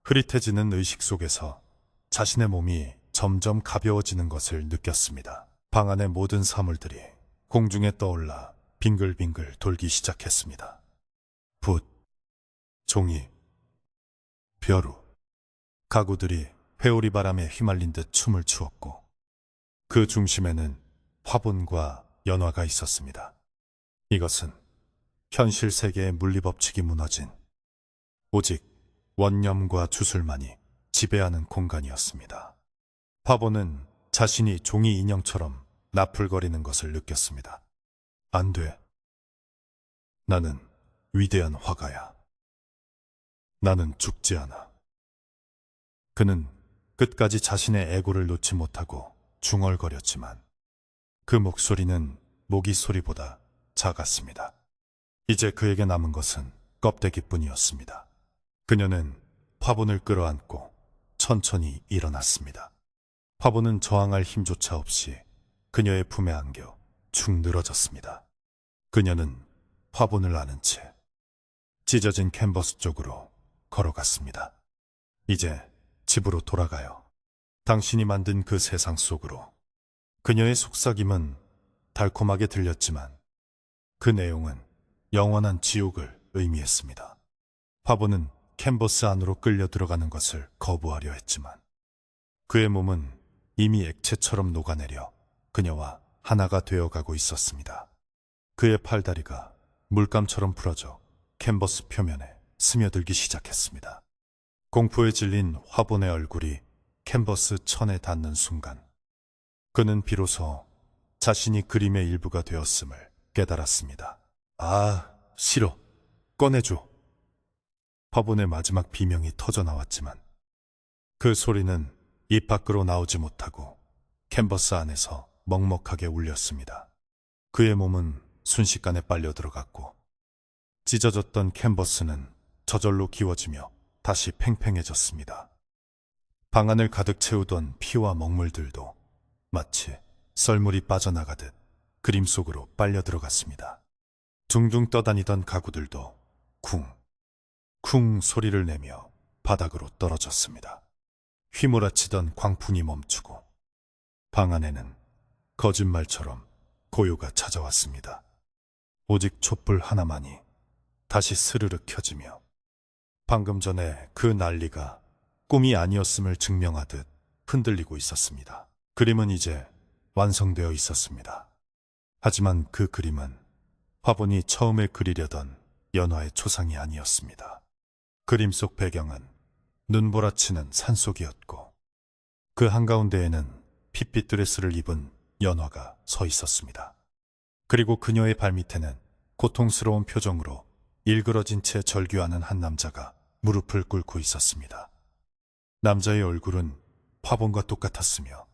흐릿해지는 의식 속에서 자신의 몸이 점점 가벼워지는 것을 느꼈습니다. 방 안의 모든 사물들이 공중에 떠올라 빙글빙글 돌기 시작했습니다. 붓, 종이, 벼루, 가구들이 회오리 바람에 휘말린 듯 춤을 추었고 그 중심에는 화분과 연화가 있었습니다. 이것은 현실 세계의 물리법칙이 무너진 오직 원념과 주술만이 지배하는 공간이었습니다. 화분은 자신이 종이 인형처럼 나풀거리는 것을 느꼈습니다. 안 돼. 나는 위대한 화가야. 나는 죽지 않아. 그는 끝까지 자신의 애고를 놓지 못하고 중얼거렸지만 그 목소리는 모기 소리보다 작았습니다. 이제 그에게 남은 것은 껍데기뿐이었습니다. 그녀는 화분을 끌어안고 천천히 일어났습니다. 화분은 저항할 힘조차 없이 그녀의 품에 안겨 축 늘어졌습니다. 그녀는 화분을 안은 채 찢어진 캔버스 쪽으로 걸어갔습니다. 이제 집으로 돌아가요. 당신이 만든 그 세상 속으로. 그녀의 속삭임은 달콤하게 들렸지만 그 내용은 영원한 지옥을 의미했습니다. 화분은 캔버스 안으로 끌려 들어가는 것을 거부하려 했지만 그의 몸은 이미 액체처럼 녹아내려 그녀와 하나가 되어가고 있었습니다. 그의 팔다리가 물감처럼 풀어져 캔버스 표면에 스며들기 시작했습니다. 공포에 질린 화분의 얼굴이 캔버스 천에 닿는 순간 그는 비로소 자신이 그림의 일부가 되었음을 깨달았습니다. 아, 싫어. 꺼내줘. 화분의 마지막 비명이 터져나왔지만 그 소리는 입 밖으로 나오지 못하고 캔버스 안에서 먹먹하게 울렸습니다. 그의 몸은 순식간에 빨려 들어갔고 찢어졌던 캔버스는 저절로 기워지며 다시 팽팽해졌습니다. 방 안을 가득 채우던 피와 먹물들도 마치 썰물이 빠져나가듯 그림 속으로 빨려 들어갔습니다. 둥둥 떠다니던 가구들도 쿵 소리를 내며 바닥으로 떨어졌습니다. 휘몰아치던 광풍이 멈추고 방 안에는 거짓말처럼 고요가 찾아왔습니다. 오직 촛불 하나만이 다시 스르르 켜지며 방금 전에 그 난리가 꿈이 아니었음을 증명하듯 흔들리고 있었습니다. 그림은 이제 완성되어 있었습니다. 하지만 그 그림은 화분이 처음에 그리려던 연화의 초상이 아니었습니다. 그림 속 배경은 눈보라치는 산속이었고 그 한가운데에는 핏빛 드레스를 입은 연화가 서 있었습니다. 그리고 그녀의 발밑에는 고통스러운 표정으로 일그러진 채 절규하는 한 남자가 무릎을 꿇고 있었습니다. 남자의 얼굴은 화분과 똑같았으며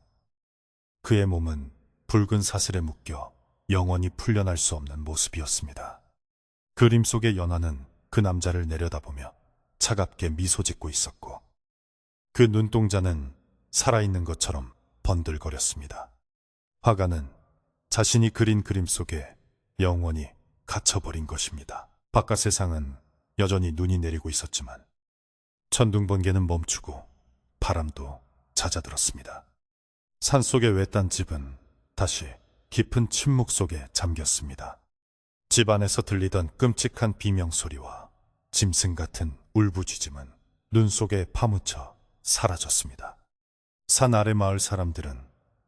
그의 몸은 붉은 사슬에 묶여 영원히 풀려날 수 없는 모습이었습니다. 그림 속의 연화는 그 남자를 내려다보며 차갑게 미소 짓고 있었고 그 눈동자는 살아있는 것처럼 번들거렸습니다. 화가는 자신이 그린 그림 속에 영원히 갇혀버린 것입니다. 바깥 세상은 여전히 눈이 내리고 있었지만 천둥번개는 멈추고 바람도 잦아들었습니다. 산속의 외딴 집은 다시 깊은 침묵 속에 잠겼습니다. 집 안에서 들리던 끔찍한 비명소리와 짐승 같은 울부짖음은 눈 속에 파묻혀 사라졌습니다. 산 아래 마을 사람들은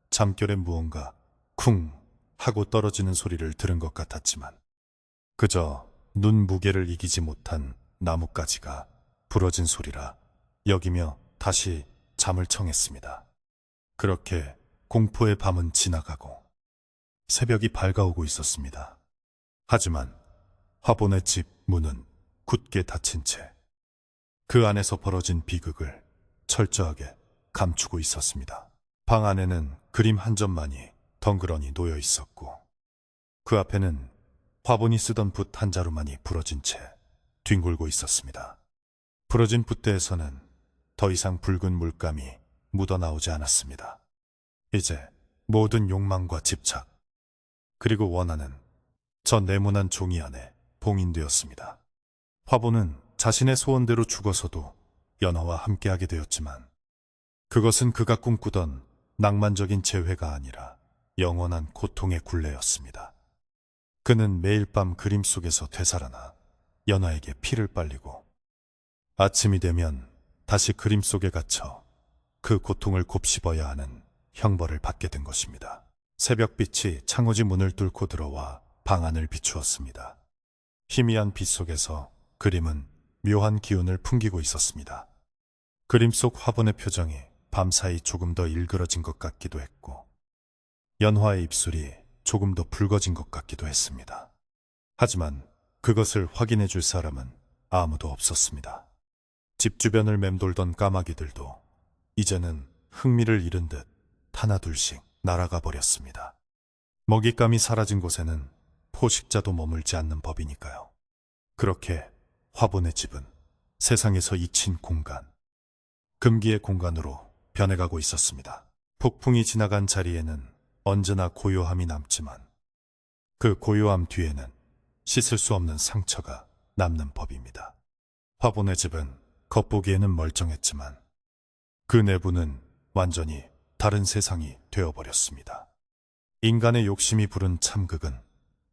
잠결에 무언가 쿵 하고 떨어지는 소리를 들은 것 같았지만 그저 눈 무게를 이기지 못한 나뭇가지가 부러진 소리라 여기며 다시 잠을 청했습니다. 그렇게 공포의 밤은 지나가고 새벽이 밝아오고 있었습니다. 하지만 화분의 집 문은 굳게 닫힌 채 그 안에서 벌어진 비극을 철저하게 감추고 있었습니다. 방 안에는 그림 한 점만이 덩그러니 놓여 있었고 그 앞에는 화분이 쓰던 붓 한 자루만이 부러진 채 뒹굴고 있었습니다. 부러진 붓대에서는 더 이상 붉은 물감이 묻어나오지 않았습니다. 이제 모든 욕망과 집착 그리고 원한은 저 네모난 종이 안에 봉인되었습니다. 화분은 자신의 소원대로 죽어서도 연화와 함께하게 되었지만 그것은 그가 꿈꾸던 낭만적인 재회가 아니라 영원한 고통의 굴레였습니다. 그는 매일 밤 그림 속에서 되살아나 연화에게 피를 빨리고 아침이 되면 다시 그림 속에 갇혀 그 고통을 곱씹어야 하는 형벌을 받게 된 것입니다. 새벽빛이 창호지 문을 뚫고 들어와 방 안을 비추었습니다. 희미한 빛 속에서 그림은 묘한 기운을 풍기고 있었습니다. 그림 속 화분의 표정이 밤사이 조금 더 일그러진 것 같기도 했고 연화의 입술이 조금 더 붉어진 것 같기도 했습니다. 하지만 그것을 확인해 줄 사람은 아무도 없었습니다. 집 주변을 맴돌던 까마귀들도 이제는 흥미를 잃은 듯 하나둘씩 날아가 버렸습니다. 먹잇감이 사라진 곳에는 포식자도 머물지 않는 법이니까요. 그렇게 화분의 집은 세상에서 잊힌 공간, 금기의 공간으로 변해가고 있었습니다. 폭풍이 지나간 자리에는 언제나 고요함이 남지만 그 고요함 뒤에는 씻을 수 없는 상처가 남는 법입니다. 화분의 집은 겉보기에는 멀쩡했지만 그 내부는 완전히 다른 세상이 되어버렸습니다. 인간의 욕심이 부른 참극은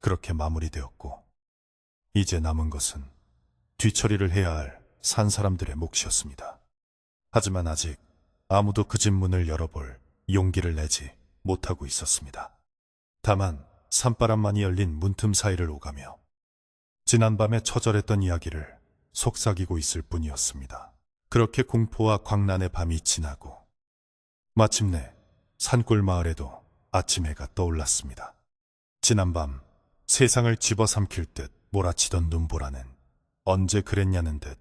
그렇게 마무리되었고 이제 남은 것은 뒤처리를 해야 할 산 사람들의 몫이었습니다. 하지만 아직 아무도 그 집 문을 열어볼 용기를 내지 못하고 있었습니다. 다만 산바람만이 열린 문틈 사이를 오가며 지난밤에 처절했던 이야기를 속삭이고 있을 뿐이었습니다. 그렇게 공포와 광란의 밤이 지나고 마침내 산골 마을에도 아침 해가 떠올랐습니다. 지난밤 세상을 집어삼킬 듯 몰아치던 눈보라는 언제 그랬냐는 듯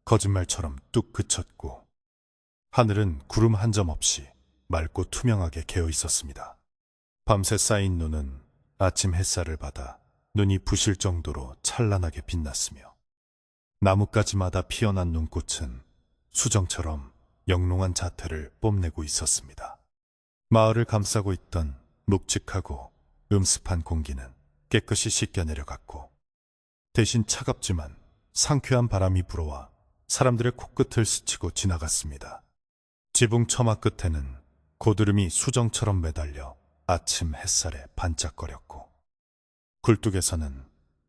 거짓말처럼 뚝 그쳤고 하늘은 구름 한 점 없이 맑고 투명하게 개어 있었습니다. 밤새 쌓인 눈은 아침 햇살을 받아 눈이 부실 정도로 찬란하게 빛났으며 나뭇가지마다 피어난 눈꽃은 수정처럼 영롱한 자태를 뽐내고 있었습니다. 마을을 감싸고 있던 묵직하고 음습한 공기는 깨끗이 씻겨 내려갔고 대신 차갑지만 상쾌한 바람이 불어와 사람들의 코끝을 스치고 지나갔습니다. 지붕 처마 끝에는 고드름이 수정처럼 매달려 아침 햇살에 반짝거렸고 굴뚝에서는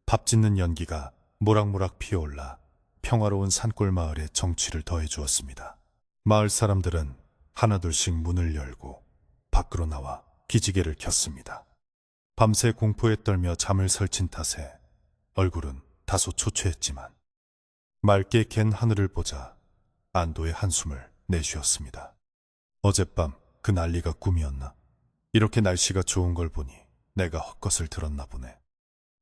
밥 짓는 연기가 모락모락 피어올라 평화로운 산골 마을에 정취를 더해 주었습니다. 마을 사람들은 하나둘씩 문을 열고 밖으로 나와 기지개를 켰습니다. 밤새 공포에 떨며 잠을 설친 탓에 얼굴은 다소 초췌했지만 맑게 갠 하늘을 보자 안도의 한숨을 내쉬었습니다. 어젯밤 그 난리가 꿈이었나? 이렇게 날씨가 좋은 걸 보니 내가 헛것을 들었나 보네.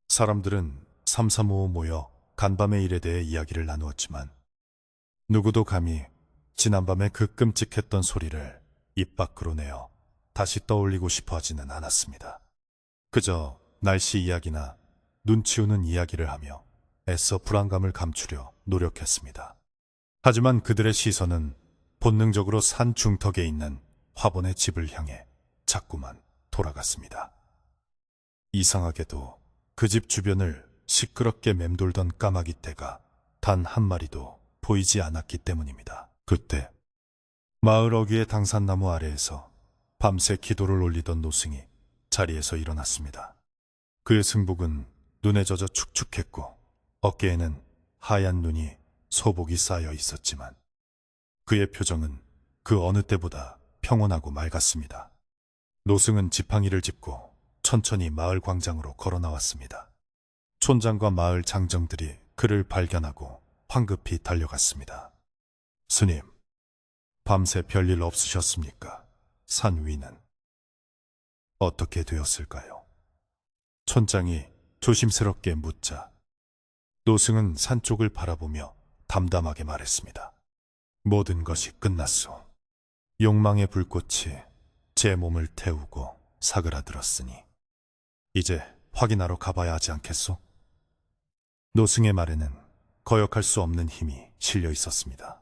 사람들은 삼삼오오 모여 간밤의 일에 대해 이야기를 나누었지만 누구도 감히 지난밤에 그 끔찍했던 소리를 입 밖으로 내어 다시 떠올리고 싶어 하지는 않았습니다. 그저 날씨 이야기나 눈 치우는 이야기를 하며 애써 불안감을 감추려 노력했습니다. 하지만 그들의 시선은 본능적으로 산 중턱에 있는 화분의 집을 향해 자꾸만 돌아갔습니다. 이상하게도 그 집 주변을 시끄럽게 맴돌던 까마귀 떼가 단 한 마리도 보이지 않았기 때문입니다. 그때 마을 어귀의 당산나무 아래에서 밤새 기도를 올리던 노승이 자리에서 일어났습니다. 그의 승복은 눈에 젖어 축축했고 어깨에는 하얀 눈이 소복이 쌓여 있었지만 그의 표정은 그 어느 때보다 평온하고 맑았습니다. 노승은 지팡이를 짚고 천천히 마을 광장으로 걸어 나왔습니다. 촌장과 마을 장정들이 그를 발견하고 황급히 달려갔습니다. 스님, 밤새 별일 없으셨습니까? 산 위는 어떻게 되었을까요? 촌장이 조심스럽게 묻자 노승은 산 쪽을 바라보며 담담하게 말했습니다. 모든 것이 끝났소. 욕망의 불꽃이 제 몸을 태우고 사그라들었으니 이제 확인하러 가봐야 하지 않겠소? 노승의 말에는 거역할 수 없는 힘이 실려 있었습니다.